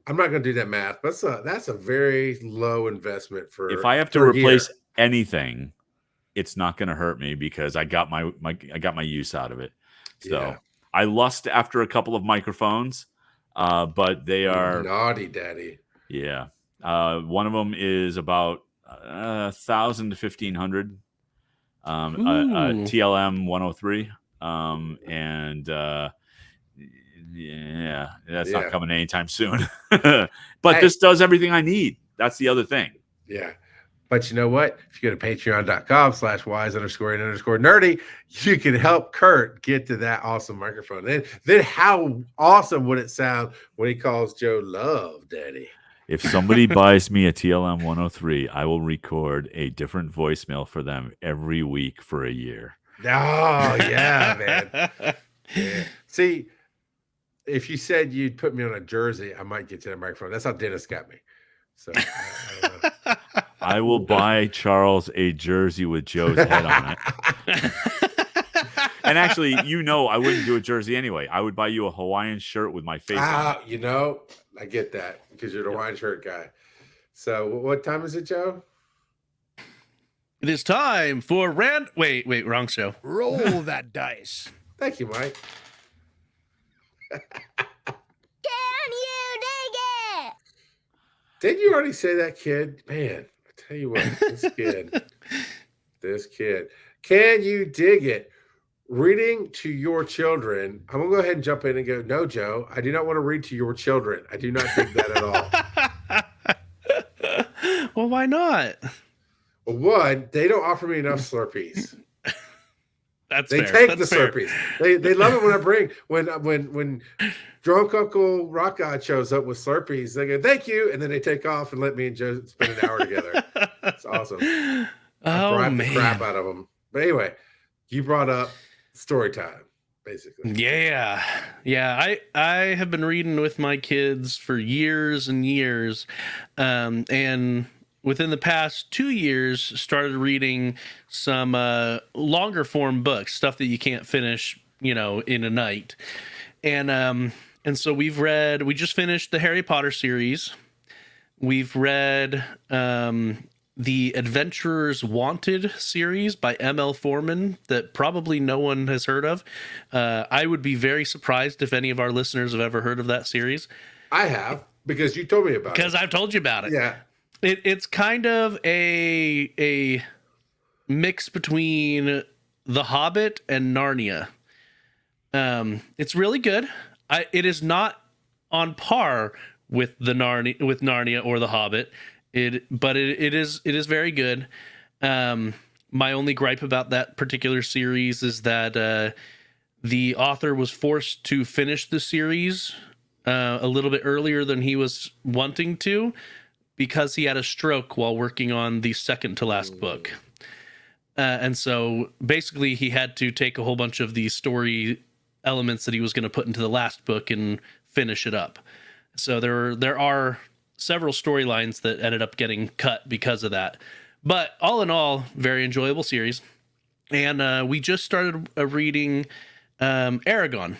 I'm not going to do that math, but that's a very low investment for. If I have to replace anything, it's not going to hurt me because I got my use out of it. So I lust after a couple of microphones, but they are naughty, daddy. Yeah, one of them is about 1,000 to 1,500. A TLM 103, and that's not coming anytime soon. But this does everything I need. That's the other thing. Yeah. But you know what? If you go to patreon.com/wise_and_nerdy, you can help Kurt get to that awesome microphone. Then how awesome would it sound when he calls Joe Love Daddy? If somebody buys me a TLM 103, I will record a different voicemail for them every week for a year. Oh, yeah, man. Yeah. See, if you said you'd put me on a jersey, I might get you that microphone. That's how Dennis got me. So I will buy Charles a jersey with Joe's head on it. And actually, I wouldn't do a jersey anyway. I would buy you a Hawaiian shirt with my face on it. I get that because you're the Hawaiian shirt guy. So what time is it, Joe? It is time for Wait, wrong show. Roll that dice. Thank you, Mike. Can you dig it? Didn't you already say that, kid? Man, I tell you what, this kid. Can you dig it? Reading to your children. I'm going to go ahead and jump in and go, no, Joe, I do not want to read to your children. I do not think that at all. Well, why not? Well, one, they don't offer me enough Slurpees. They fair. take the Slurpees. They love it when I bring when drunk Uncle Rock God shows up with Slurpees. They go, thank you, and then they take off and let me and Joe spend an hour together. It's awesome. I bribe the crap out of them. But anyway, you brought up story time, basically. Yeah. I have been reading with my kids for years and years, and within the past 2 years, started reading some longer form books, stuff that you can't finish, in a night. And so we just finished the Harry Potter series. We've read the Adventurers Wanted series by M.L. Foreman that probably no one has heard of. I would be very surprised if any of our listeners have ever heard of that series. I have, because you told me about it. Because I've told you about it. Yeah. It's kind of a mix between The Hobbit and Narnia. It's really good. It is not on par with Narnia or The Hobbit. But it is very good. My only gripe about that particular series is that the author was forced to finish the series a little bit earlier than he was wanting to, because he had a stroke while working on the second to last book. And so basically he had to take a whole bunch of the story elements that he was going to put into the last book and finish it up. So there are several storylines that ended up getting cut because of that. But all in all, very enjoyable series. And we just started reading Aragon.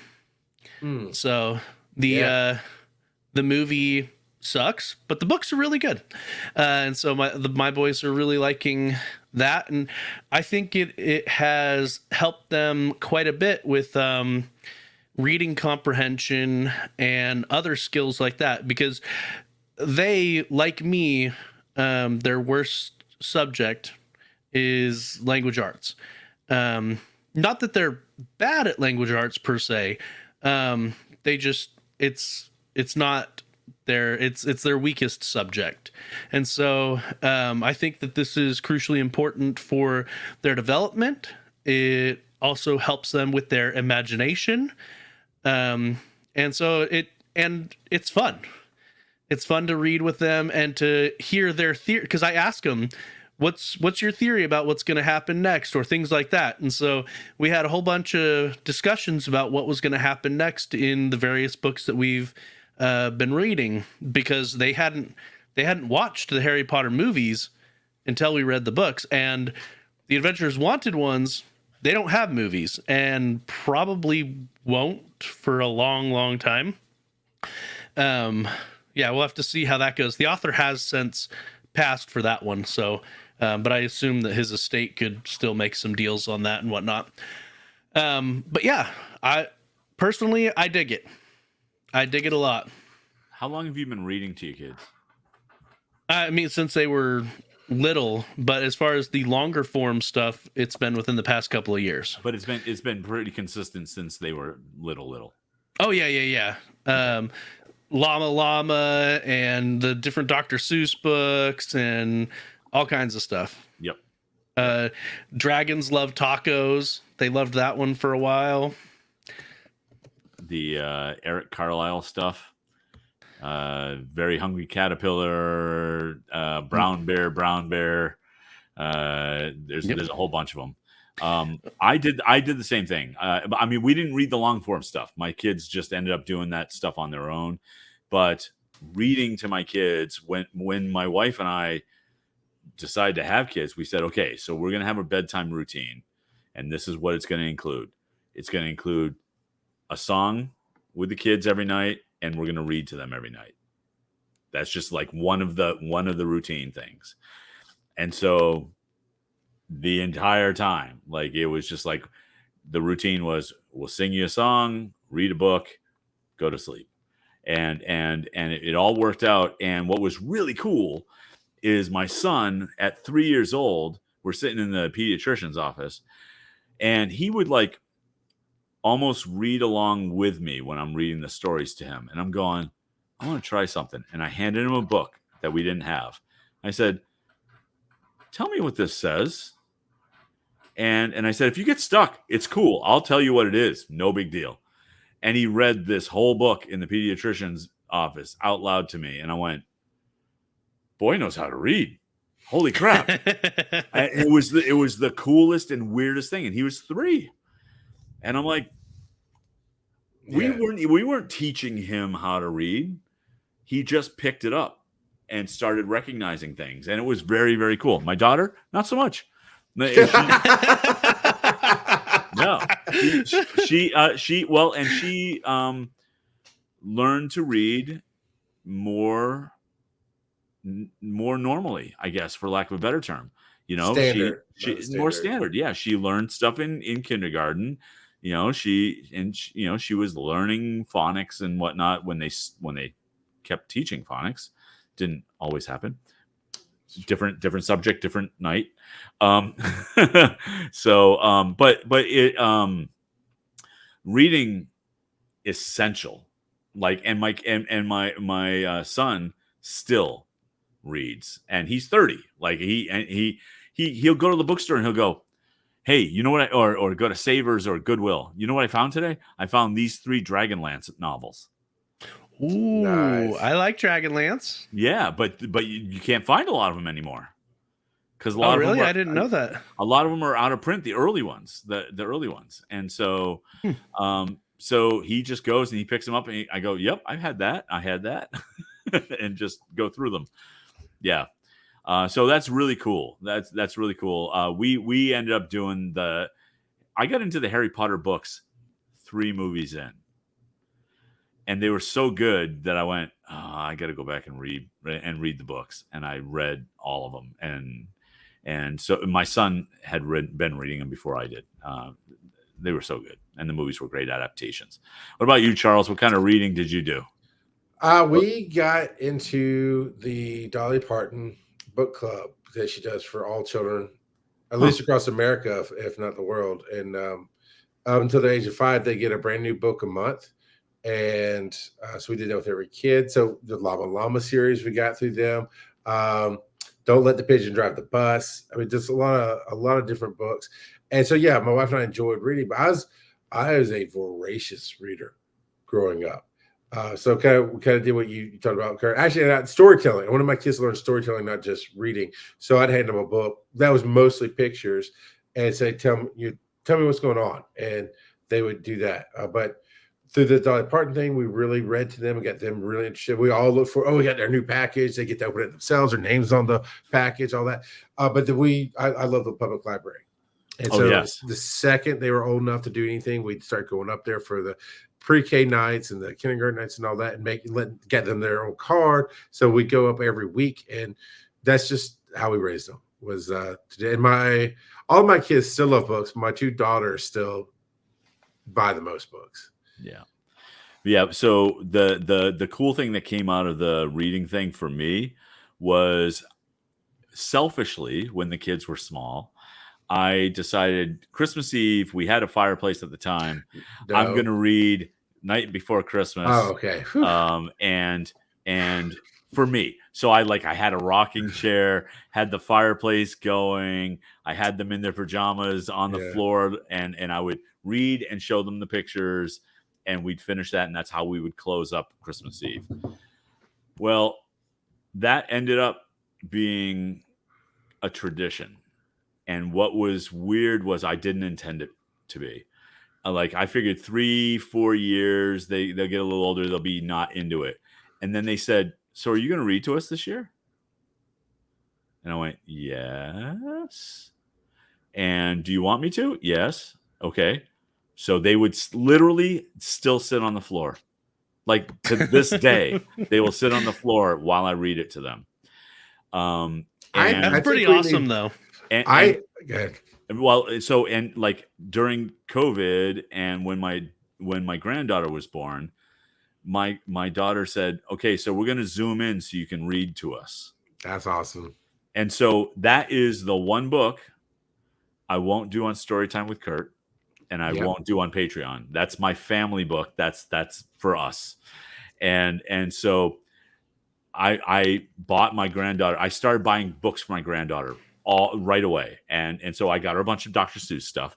So the movie sucks, but the books are really good. And so my boys are really liking that. And I think it has helped them quite a bit with reading comprehension and other skills like that, because they, like me, their worst subject is language arts. Not that they're bad at language arts per se. They just it's not it's their weakest subject. And so I think that this is crucially important for their development. It also helps them with their imagination. And so it's fun. It's fun to read with them and to hear their theory, because I ask them, what's your theory about what's going to happen next, or things like that. And so we had a whole bunch of discussions about what was going to happen next in the various books that we've been reading, because they hadn't watched the Harry Potter movies until we read the books, and the Adventurers Wanted ones, they don't have movies and probably won't for a long time. Yeah, we'll have to see how that goes. The author has since passed for that one, so but I assume that his estate could still make some deals on that and whatnot. But yeah, I dig it. I dig it a lot. How long have you been reading to your kids? I mean, since they were little, but as far as the longer form stuff, it's been within the past couple of years. But it's been pretty consistent since they were little. Oh yeah. Llama Llama and the different Dr. Seuss books and all kinds of stuff. Yep. Dragons Love Tacos. They loved that one for a while. The Eric Carlisle stuff. Very Hungry Caterpillar. Brown Bear. There's a whole bunch of them. I did the same thing. I mean, we didn't read the long form stuff. My kids just ended up doing that stuff on their own. But reading to my kids, when my wife and I decided to have kids, we said, okay, so we're going to have a bedtime routine, and this is what it's going to include. It's going to include a song with the kids every night, and we're going to read to them every night. That's just like one of the routine things. And so the entire time, like, it was just like the routine was, we'll sing you a song, read a book, go to sleep. And it all worked out. And what was really cool is my son at 3 years old, we're sitting in the pediatrician's office, and he would like almost read along with me when I'm reading the stories to him. And I'm going, I want to try something. And I handed him a book that we didn't have. I said, tell me what this says. And I said, if you get stuck, it's cool. I'll tell you what it is. No big deal. And he read this whole book in the pediatrician's office out loud to me. And I went, boy knows how to read. Holy crap. It was the coolest and weirdest thing. And he was 3. And I'm like, we weren't teaching him how to read. He just picked it up and started recognizing things. And it was very, very cool. My daughter, not so much. No, she learned to read more more normally, I guess, for lack of a better term. You know, Standard, she not more standard. standard. Yeah, she learned stuff in kindergarten. You know, she was learning phonics and whatnot when they kept teaching phonics. Didn't always happen. Different subject, different night. So but it reading essential. Like, and my son still reads, and he's 30. Like he'll go to the bookstore and he'll go, hey, you know what? Or go to Savers or Goodwill. You know what I found today? I found these 3 Dragonlance novels. Ooh, Nice. I like Dragonlance. Yeah, but you can't find a lot of them anymore because a Oh, lot of really? them I didn't know that. a lot of them are out of print. The early ones, the early ones, and so so he just goes and he picks them up, and I go, yep, I had that, and just go through them. Yeah. So that's really cool. That's really cool. We ended up doing I got into the Harry Potter books 3 movies in, and they were so good that I went, I got to go back and read the books, and I read all of them, and so my son had been reading them before I did. They were so good, and the movies were great adaptations. What about you, Charles? What kind of reading did you do? We got into the Dolly Parton book club that she does for all children, at least across America, if not the world. And up until the age of 5, they get a brand new book a month. And so we did that with every kid. So the Llama Llama series, we got through them. Don't Let the Pigeon Drive the Bus. I mean, just a lot of different books. And so, yeah, my wife and I enjoyed reading, but I was a voracious reader growing up. So kind of did what you talked about, Kurt. Actually, storytelling. One of my kids learned storytelling, not just reading. So I'd hand them a book that was mostly pictures, and say, "Tell me what's going on," and they would do that. But through the Dolly Parton thing, we really read to them and got them really interested. We all look for, we got their new package. They get to open it themselves. Their names on the package, all that. But I love the public library. And so the second they were old enough to do anything, we'd start going up there for the pre-K nights and the kindergarten nights and all that, and get them their own card. So we go up every week, and that's just how we raised them. Was today. And all my kids still love books. My 2 daughters still buy the most books. Yeah. So the cool thing that came out of the reading thing for me was, selfishly, when the kids were small, I decided Christmas Eve, we had a fireplace at the time. No. I'm going to read Night Before Christmas. Oh, okay. And for me, so I had a rocking chair, had the fireplace going. I had them in their pajamas on the floor, and I would read and show them the pictures, and we'd finish that. And that's how we would close up Christmas Eve. Well, that ended up being a tradition. And what was weird was I didn't intend it to be. I figured 3-4 years, they'll get a little older, they'll be not into it. And then they said, so are you going to read to us this year? And I went, yes. And do you want me to? Yes. Okay. So they would literally still sit on the floor. Like, to this day, they will sit on the floor while I read it to them. That's pretty awesome, though. During COVID, and when my granddaughter was born, my daughter said, okay, so we're going to zoom in so you can read to us. That's awesome. And so that is the one book I won't do on Storytime with Kurt, and I won't do on Patreon. That's my family book. That's for us. And so I bought my granddaughter. I started buying books for my granddaughter all right away. And so I got her a bunch of Dr. Seuss stuff.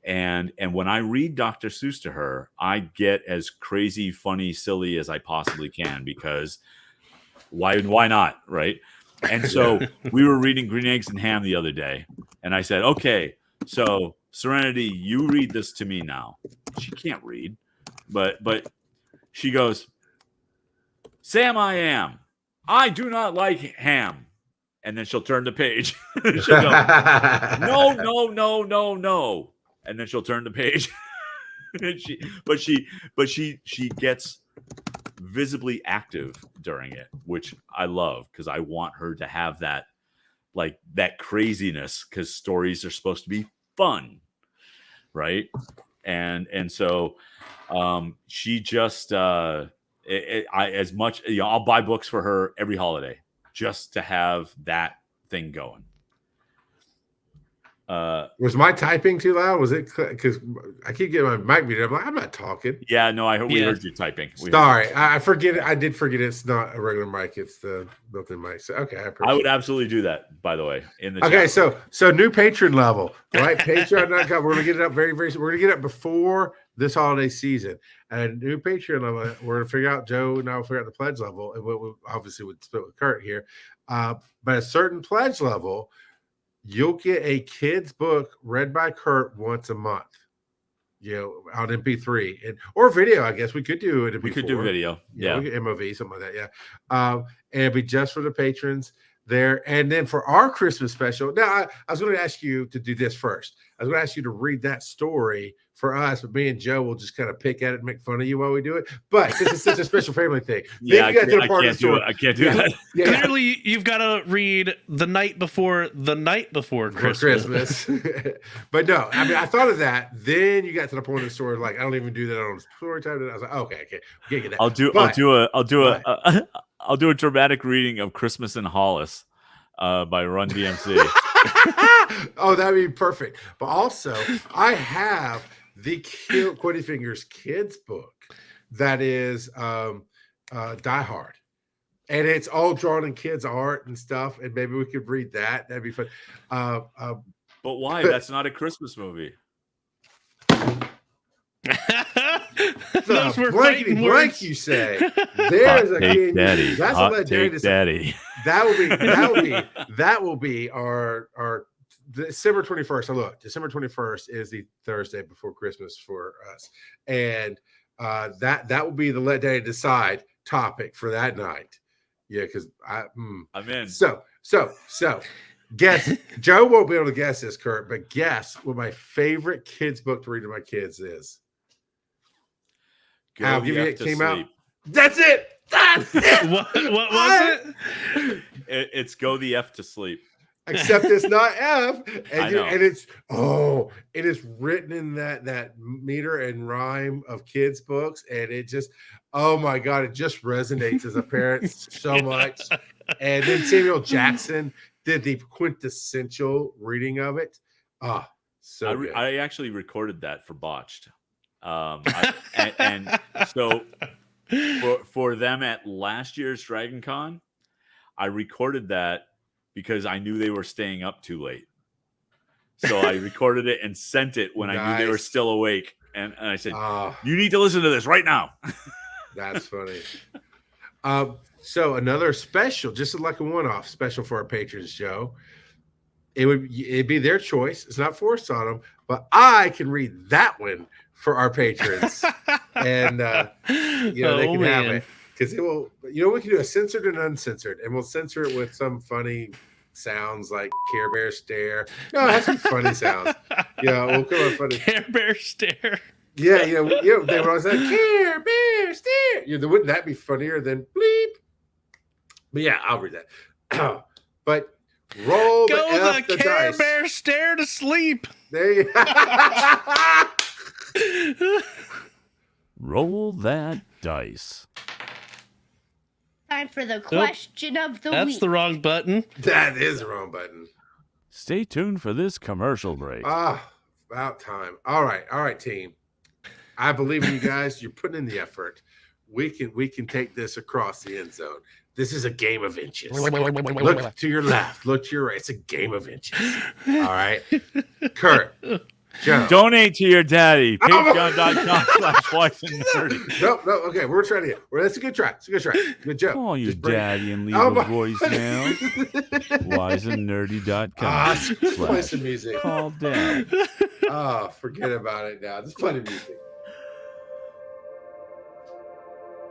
And when I read Dr. Seuss to her, I get as crazy, funny, silly as I possibly can, because why not, right? And so we were reading Green Eggs and Ham the other day, and I said, okay, so Serenity, you read this to me now. She can't read, but she goes, Sam, I am. I do not like ham. And then she'll turn the page. She'll go, no. And then she'll turn the page. She gets visibly active during it, which I love because I want her to have that, like that craziness, because stories are supposed to be fun, right? And so she just as much, I'll buy books for her every holiday just to have that thing going. Was my typing too loud? Was it because I keep getting my mic muted? I'm like, I'm not talking. Yeah, no, we heard you typing. Sorry, I forget it. I did forget it's not a regular mic; it's the built-in mic. So okay, I would absolutely do that. By the way, in the okay. chat. So new patron level, right? Patreon.com. We're gonna get it up very very soon. We're gonna get it up before this holiday season. And new Patreon level, we're gonna figure out. Joe and I will figure out the pledge level, and we obviously would split with Kurt here. But a certain pledge level, you'll get a kid's book read by Kurt once a month, on MP3 or video. I guess we could do it. We could do video. Yeah. We could MOV, something like that. Yeah. And it'd be just for the patrons there. And then for our Christmas special, now I was going to ask you to do this first. I was going to ask you to read that story for us, but me and Joe will just kind of pick at it and make fun of you while we do it. But since it's such a special family thing, I can't do that. Yeah. Clearly, you've got to read the night before Christmas. But no, I mean, I thought of that. Then you got to the point of the story, like I don't even do that on story time. And I was like, okay, we can't get that. I'll do a dramatic reading of Christmas in Hollis by Run DMC. Oh, that'd be perfect. But also, I have the Quitty Fingers kids book that is Die Hard, and it's all drawn in kids' art and stuff. And maybe we could read that. That'd be fun. But why? That's not a Christmas movie. Those were blankety fighting blank, words. you say? There's a king. Daddy. That's Hot a legendary. take daddy. That will be our December 21st. So look, December 21st is the Thursday before Christmas for us, and that will be the Let Daddy Decide topic for that night. Yeah, because I'm in. So guess Joe won't be able to guess this, Kurt, but guess what my favorite kids book to read to my kids is. I'll give you it. Came out. That's it. That's it. What was it? It's Go the F to Sleep. Except it's not F, I know. and it is written in that meter and rhyme of kids' books, and it just, oh my god, it just resonates as a parent so much. And then Samuel Jackson did the quintessential reading of it. So good. I actually recorded that for Botched, and so for them at last year's Dragon Con, I recorded that because I knew they were staying up too late. So I recorded it and sent it when I knew they were still awake. And I said, you need to listen to this right now. That's funny. So another special, just like a one-off special for our patrons, Joe. It'd be their choice. It's not forced on them, but I can read that one for our patrons. And they can have it. Because it will, we can do a censored and uncensored, and we'll censor it with some funny sounds like Care Bear stare. No, it has some funny sounds. We'll come up funny. Care Bear stare. Yeah, they would always say Care Bear stare. Wouldn't that be funnier than bleep? But yeah, I'll read that. But roll the Care dice. Bear stare to sleep. There you Roll that dice. Time for the question of the That's week. the wrong button. That is the wrong button. Stay tuned for this commercial break. About time. All right, team. I believe in you guys. You're putting in the effort. We can take this across the end zone. This is a game of inches. Look to your left. Look to your right. It's a game of inches. All right. Kurt, Joe. Donate to your daddy. Patreon.com/wiseandnerdy. No. Okay, we're trying to get. That's a good try. Good job. Call your Just bring it. daddy and leave a voicemail. wiseandnerdy.com. Play some music. Call dad. Forget about it now. Just play the music.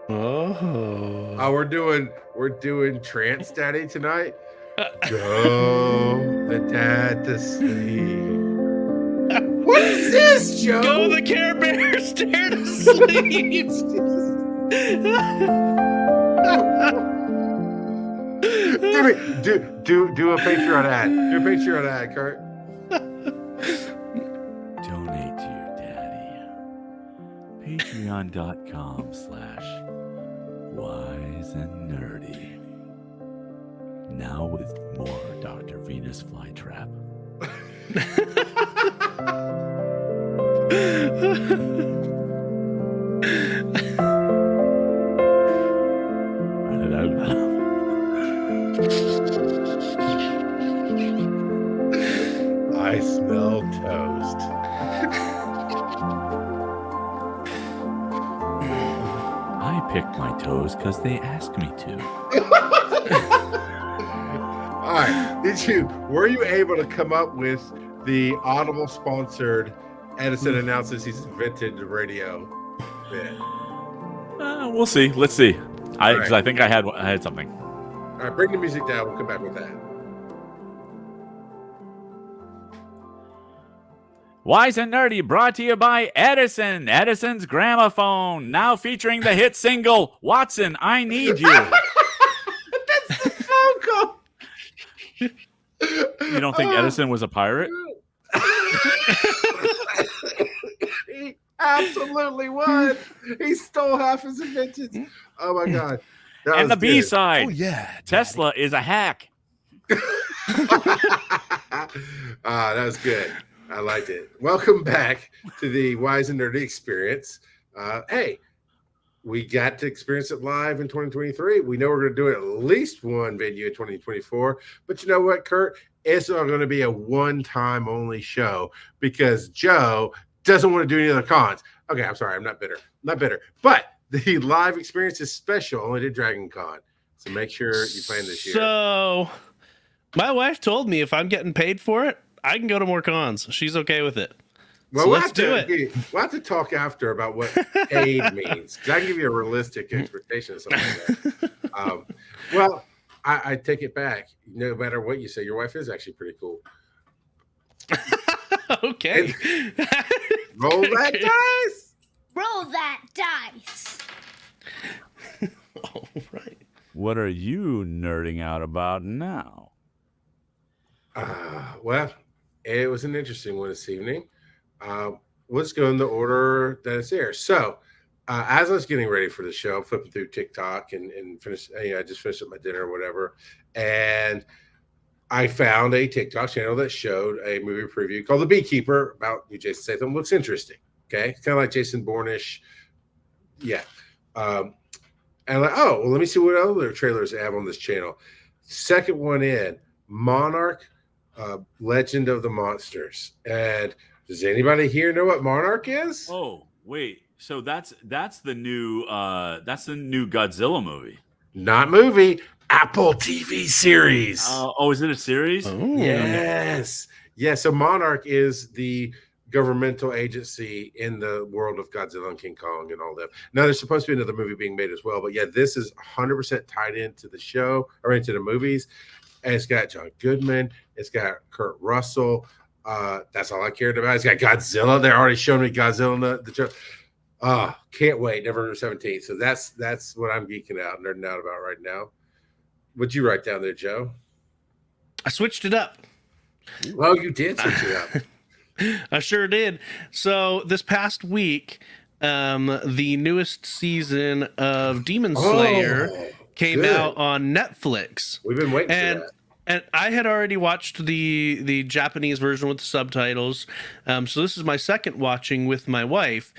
Oh, we're doing Trance Daddy tonight. Go the dad to sleep. What is this, Joe? Go the Care Bear stare to sleep. Do a Patreon ad. Do a Patreon ad, Kurt. Donate to your daddy. Patreon.com/wise and nerdy. Now with more Dr. Venus Flytrap. I smell toast. I pick my toes because they ask me to. All right. Were you able to come up with the Audible sponsored Edison announces he's invented the radio bit? We'll see. Let's see. Right. I think I had something. All right, bring the music down. We'll come back with that. Wise and Nerdy brought to you by Edison. Edison's gramophone. Now featuring the hit single, Watson, I Need You. That's the phone call. You don't think Edison was a pirate? He absolutely was. He stole half his inventions. Oh my God. And the B side, Oh yeah, Tesla is a hack. That was good. I liked it. Welcome back to the Wise and Nerdy Experience. Hey, we got to experience it live in 2023. We know we're going to do it at least one venue in 2024. But you know what, Kurt? It's not going to be a one-time only show because Joe doesn't want to do any other cons. Okay, I'm sorry. I'm not bitter. But the live experience is special only to Dragon Con. So make sure you plan this year. So my wife told me if I'm getting paid for it, I can go to more cons. She's okay with it. Well, So we'll let's do it. We'll have to talk after about what paid means. 'Cause I can give you a realistic expectation of something like that. Well, I take it back. No matter what you say, your wife is actually pretty cool. Okay. Roll that dice. Roll that dice. All right. What are you nerding out about now? Well, it was an interesting one this evening. Let's go in the order that it's there. So, as I was getting ready for the show, I'm flipping through TikTok and finished. I just finished up my dinner or whatever, and I found a TikTok channel that showed a movie preview called The Beekeeper about Jason Statham. Looks interesting. Okay, it's kind of like Jason Bourne-ish. Yeah. And I'm like, oh, well, let me see what other trailers I have on this channel. Second one in, Monarch, Legend of the Monsters. And does anybody here know what Monarch is? Oh, wait. So that's the new Godzilla movie. Not movie, Apple TV series. Is it a series? Oh. Yes. Yeah, so Monarch is the governmental agency in the world of Godzilla and King Kong and all that. Now, there's supposed to be another movie being made as well, but yeah, this is 100% tied into the show or into the movies. And it's got John Goodman. It's got Kurt Russell. That's all I cared about. It's got Godzilla. They're already showing me Godzilla in the show. Can't wait. November 17th. So that's what I'm geeking out, nerding out about right now. What'd you write down there, Joe? I switched it up. Oh, you did switch it up. I sure did. So this past week, the newest season of Demon Slayer came good. out on Netflix. We've been waiting for that. And I had already watched the Japanese version with the subtitles. So this is my second watching with my wife.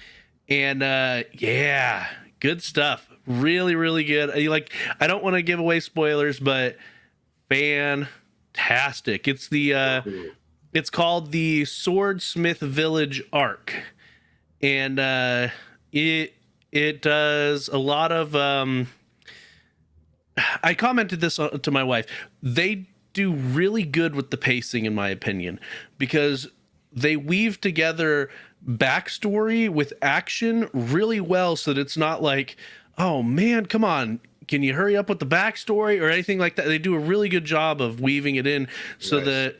And yeah, good stuff. Really, really good. I don't want to give away spoilers, but fantastic. It's called the Swordsmith Village arc. And it does a lot of I commented this to my wife. They do really good with the pacing, in my opinion, because they weave together backstory with action really well, so that it's not like, oh man, come on, can you hurry up with the backstory or anything like that. They do a really good job of weaving it in so that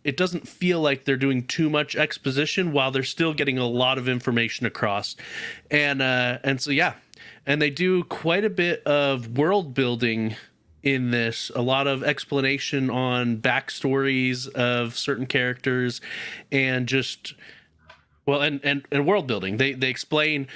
it doesn't feel like they're doing too much exposition while they're still getting a lot of information across. And so yeah, and they do quite a bit of world building in this, a lot of explanation on backstories of certain characters, and just and world building. They explain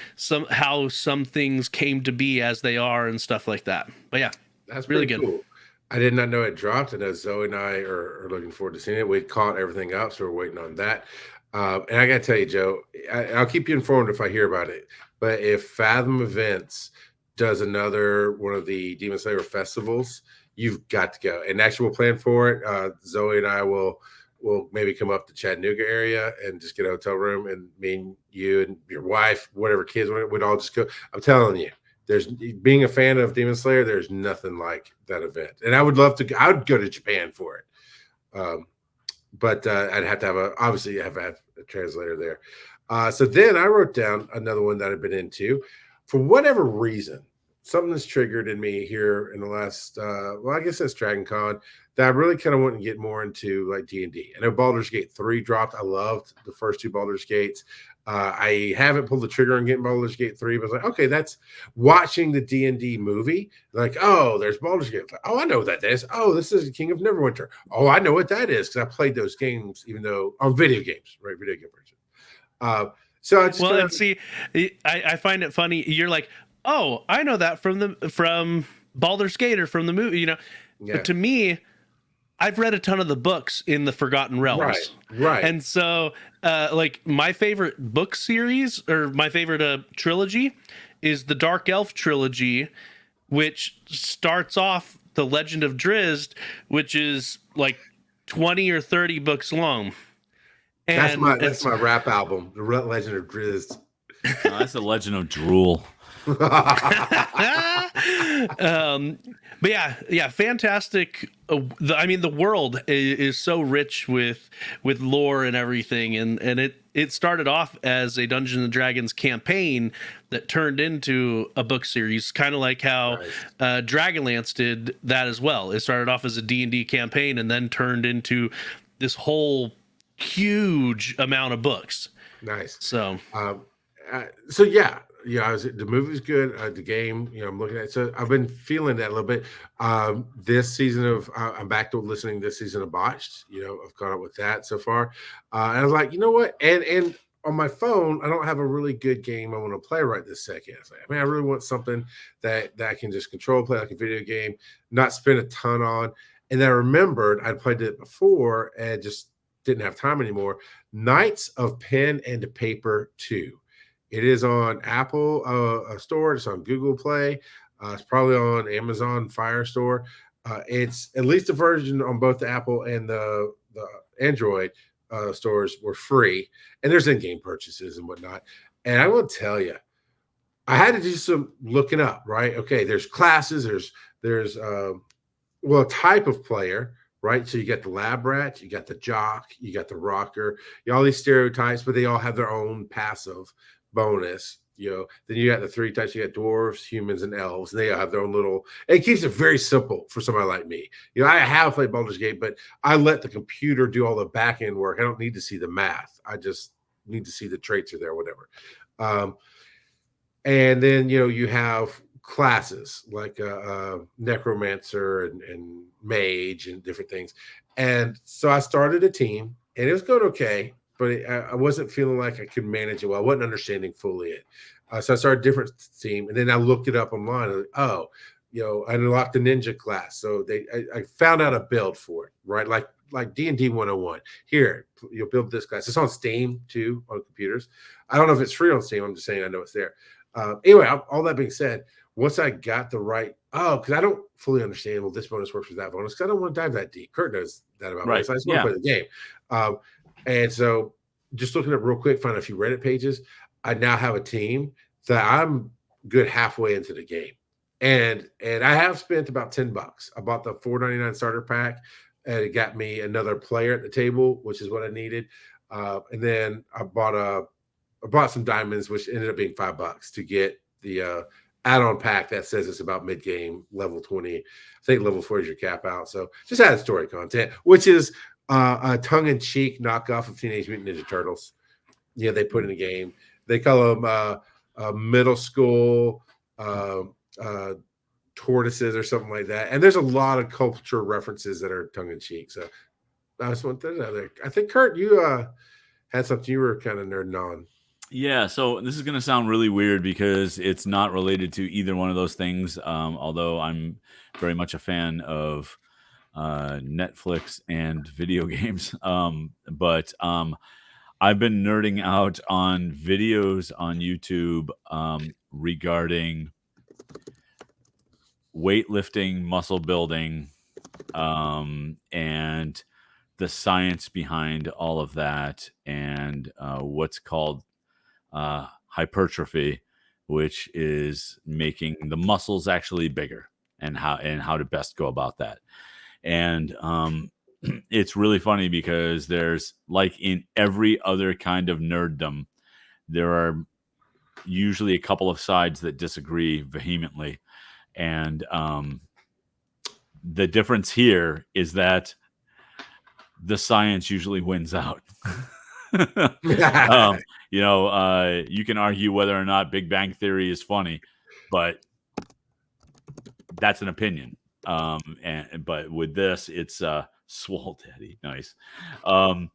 how some things came to be as they are and stuff like that. But yeah, That's really pretty good. cool. I did not know it dropped, and as Zoe and I are looking forward to seeing it, we caught everything up, so we're waiting on that. And I got to tell you, Joe, I'll keep you informed if I hear about it. But if Fathom Events does another one of the Demon Slayer festivals, you've got to go. And actually, we'll plan for it. Zoe and I will maybe come up to Chattanooga area and just get a hotel room, and me and you and your wife, whatever kids, we'd all just go. I'm telling you. There's being a fan of Demon Slayer, there's nothing like that event. And I would love to, I would go to Japan for it. But I'd have to have a translator there. So then I wrote down another one that I've been into. For whatever reason, something that's triggered in me here in the last, I guess that's Dragon Con, that I really kind of want to get more into, like D&D. I know Baldur's Gate 3 dropped. I loved the first two Baldur's Gates. I haven't pulled the trigger on getting Baldur's Gate 3, but I was like, okay, that's watching the D&D movie. Like, oh, there's Baldur's Gate. Like, oh, I know what that is. Oh, this is King of Neverwinter. Oh, I know what that is because I played those games, even though on video games, right? Video game version. So I just and see, I find it funny. You're like, oh, I know that from Baldur's Gate or from the movie, Yeah. But to me, I've read a ton of the books in the Forgotten Realms. Right. And so, like, my favorite book series, or my favorite trilogy, is the Dark Elf trilogy, which starts off the Legend of Drizzt, which is like 20 or 30 books long. And that's my rap album, The Legend of Drizzt. No, that's the Legend of Drool. But yeah, fantastic. The world is so rich with lore and everything, and it started off as a Dungeons and Dragons campaign that turned into a book series, kind of like how Dragonlance did that as well. It started off as a D&D campaign and then turned into this whole huge amount of books. Nice. So yeah, the movie's good. The game, I'm looking at it. So I've been feeling that a little bit. This season of, I'm back to listening this season of Botched. I've caught up with that so far. And I was like, you know what? And on my phone, I don't have a really good game I want to play right this second. I was like, I really want something that I can just control, play like a video game, not spend a ton on. And I remembered I'd played it before and just didn't have time anymore. Knights of Pen and Paper 2. It is on Apple Store. It's on Google Play. It's probably on Amazon Fire Store. It's at least a version on both the Apple and the Android stores were free. And there's in-game purchases and whatnot. And I will tell you, I had to do some looking up, right? Okay, there's classes. There's a type of player, right? So you got the lab rat, you got the jock, you got the rocker, all these stereotypes, but they all have their own passive bonus. Then you got the three types. You got dwarves, humans, and elves. And they all have their own little. It keeps it very simple for somebody like me. I have played Baldur's Gate, but I let the computer do all the back end work. I don't need to see the math. I just need to see the traits are there, whatever. And then you have classes like necromancer and mage and different things. And so I started a team, and it was going okay. But I wasn't feeling like I could manage it well. I wasn't understanding fully it. So I started a different team. And then I looked it up online. And I unlocked the ninja class. So I found out a build for it, right? Like D&D 101. Here, you'll build this class. It's on Steam, too, on computers. I don't know if it's free on Steam. I'm just saying I know it's there. Anyway, all that being said, once I got the right – because I don't fully understand, this bonus works with that bonus, because I don't want to dive that deep. Kurt knows that about me. So I just want to play the game. And so just looking up real quick, find a few Reddit pages. I now have a team that I'm good halfway into the game. And I have spent about $10. I bought the $4.99 starter pack, and it got me another player at the table, which is what I needed. And then I bought some diamonds, which ended up being $5 to get the add-on pack that says it's about mid-game, level 20. I think level 4 is your cap out. So just added story content, which is a tongue-in-cheek knockoff of Teenage Mutant Ninja Turtles. They put in the game. They call them middle school uh, uh, tortoises or something like that. And there's a lot of culture references that are tongue in cheek. So I just want that out there. I think Kurt, you had something you were kind of nerding on. Yeah, so this is going to sound really weird because it's not related to either one of those things. Although I'm very much a fan of Netflix and video games. But I've been nerding out on videos on YouTube regarding weightlifting, muscle building, and the science behind all of that, and what's called hypertrophy, which is making the muscles actually bigger, and how to best go about that. And it's really funny because there's, like in every other kind of nerddom, there are usually a couple of sides that disagree vehemently. And the difference here is that the science usually wins out. You can argue whether or not Big Bang Theory is funny, but that's an opinion. But with this, it's swole daddy, nice. And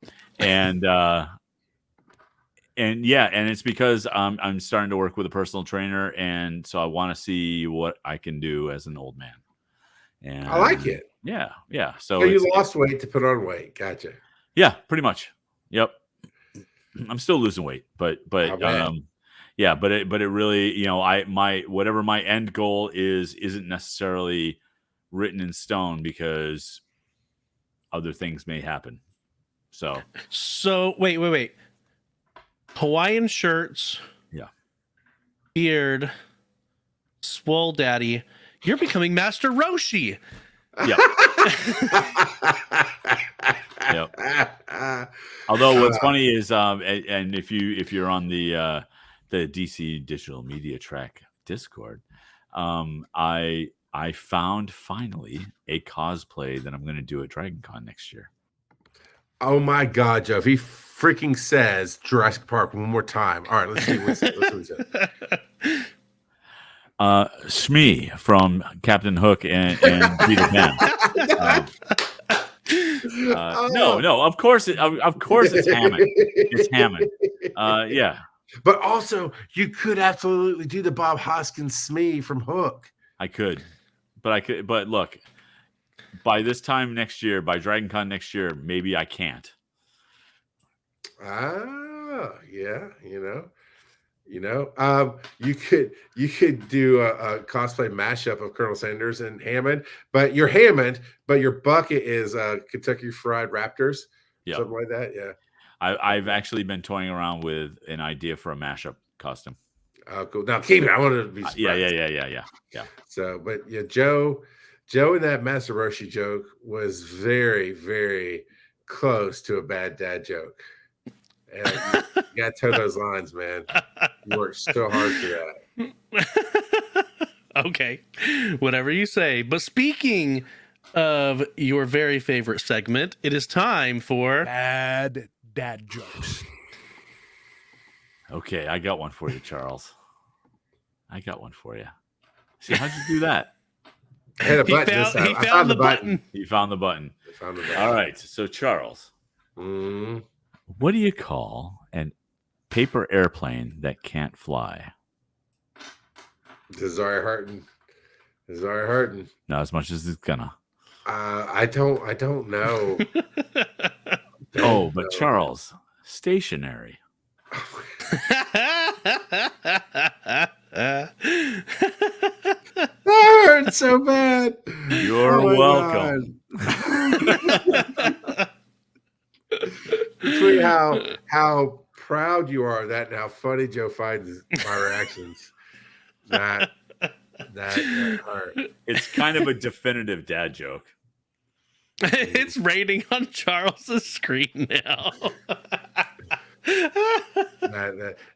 it's because I'm starting to work with a personal trainer, and so I want to see what I can do as an old man. And I like it. Yeah. So you lost weight to put on weight. Gotcha. Yeah, pretty much. Yep. I'm still losing weight, but yeah, but it really, whatever my end goal isn't necessarily written in stone because other things may happen. So wait. Hawaiian shirts. Yeah. Beard. Swole daddy. You're becoming Master Roshi. Yeah. Yep. Although what's funny is, and if you're on the DC Digital Media Track Discord, I found finally a cosplay that I'm going to do at Dragon Con next year. Oh my God, Joe! If he freaking says Jurassic Park one more time, all right, let's see what he says. Smee from Captain Hook and Peter Pan. No, of course it's Hammond. It's Hammond. Yeah. But also, you could absolutely do the Bob Hoskins Smee from Hook. I could. But look, by this time next year, by Dragon Con next year, maybe I can't. Yeah, you could do a cosplay mashup of Colonel Sanders and Hammond, but your bucket is Kentucky Fried Raptors, something like that. Yeah, I've actually been toying around with an idea for a mashup costume. Oh, cool. Now keep it. I want to be surprised. Yeah. So, but yeah, Joe in that Master Roshi joke was very, very close to a bad dad joke. And you got to toe those lines, man. You worked so hard for that. Okay, whatever you say. But speaking of your very favorite segment, it is time for Bad dad jokes. Okay, I got one for you, Charles. I got one for you. See, how'd you do that? I had a button this time. He found the button. He found the button. All right, so Charles, what do you call an paper airplane that can't fly? Desire Harton. Not as much as it's gonna. I don't know. But Charles, stationary. That hurt so bad. You're welcome. Between how proud you are of that and how funny Joe finds my reactions, that hurt. It's kind of a definitive dad joke. It's raining on Charles's screen now.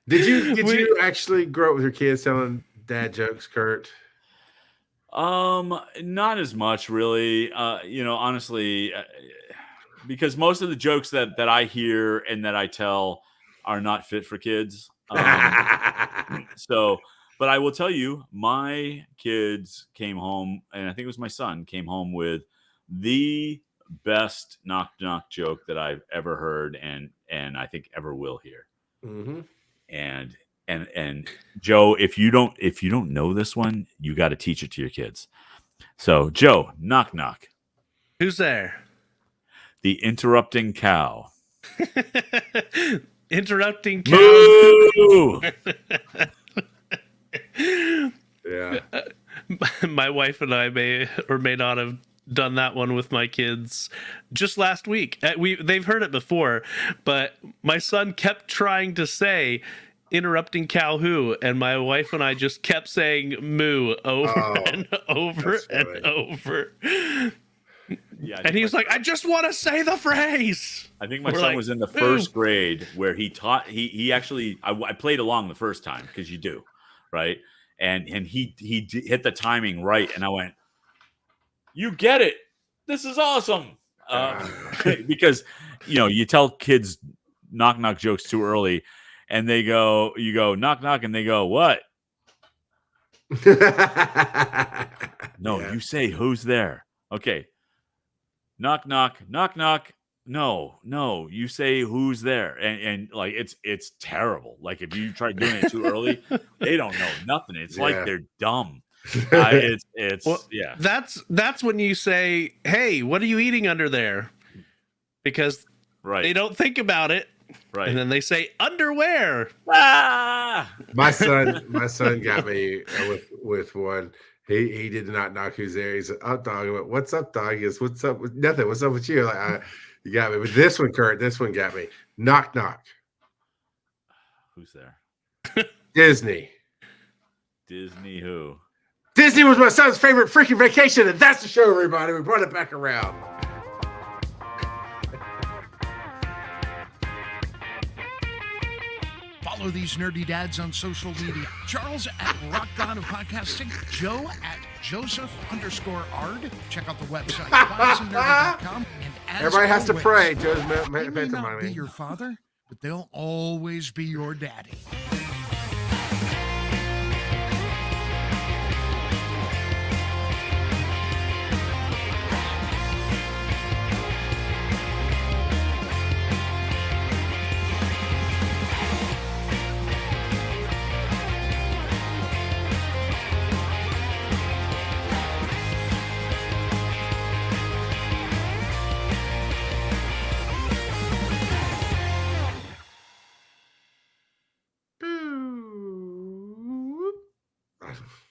Did you actually grow up with your kids telling dad jokes, Kurt? Not as much, really. Honestly, because most of the jokes that I hear and that I tell are not fit for kids. So But I will tell you, my kids came home, and I think it was my son came home with the best knock knock joke that I've ever heard, and I think ever will hear. Mm-hmm. And Joe, if you don't know this one, you got to teach it to your kids. So Joe, knock knock. Who's there? The interrupting cow. Interrupting cow. Moo! Yeah. My wife and I may or may not have done that one with my kids just last week. They've heard it before, but my son kept trying to say interrupting cow who, and my wife and I just kept saying moo over and over and over. Yeah, and he was like, I just want to say the phrase. I think my son was in the first grade where he actually I played along the first time because you do, right? And he hit the timing right, and I went, you get it. This is awesome. Because you tell kids knock knock jokes too early, and you go knock knock, and they go what? No, you say who's there. Okay. Knock knock knock knock. No, you say who's there, and like it's terrible. Like if you try doing it too early, they don't know nothing. It's like they're dumb. Yeah. That's when you say, hey, what are you eating under there? Because they don't think about it. Right. And then they say underwear. Ah! My son got me with one. He did not knock who's there. He said, "Up, dog." I went, "What's up, dog?" He goes, "What's up with nothing? What's up with you?" Like, you got me. But this one, Kurt, this one got me. Knock knock. Who's there? Disney. Disney who? Disney was my son's favorite freaking vacation, and that's the show, everybody. We brought it back around. Follow these nerdy dads on social media. Charles at Rock God of Podcasting. Joe at Joseph_Ard. Check out the website, bodsandnerdy.com. And as Everybody has to always, pray. Joe's they may not be your father, but they'll always be your daddy.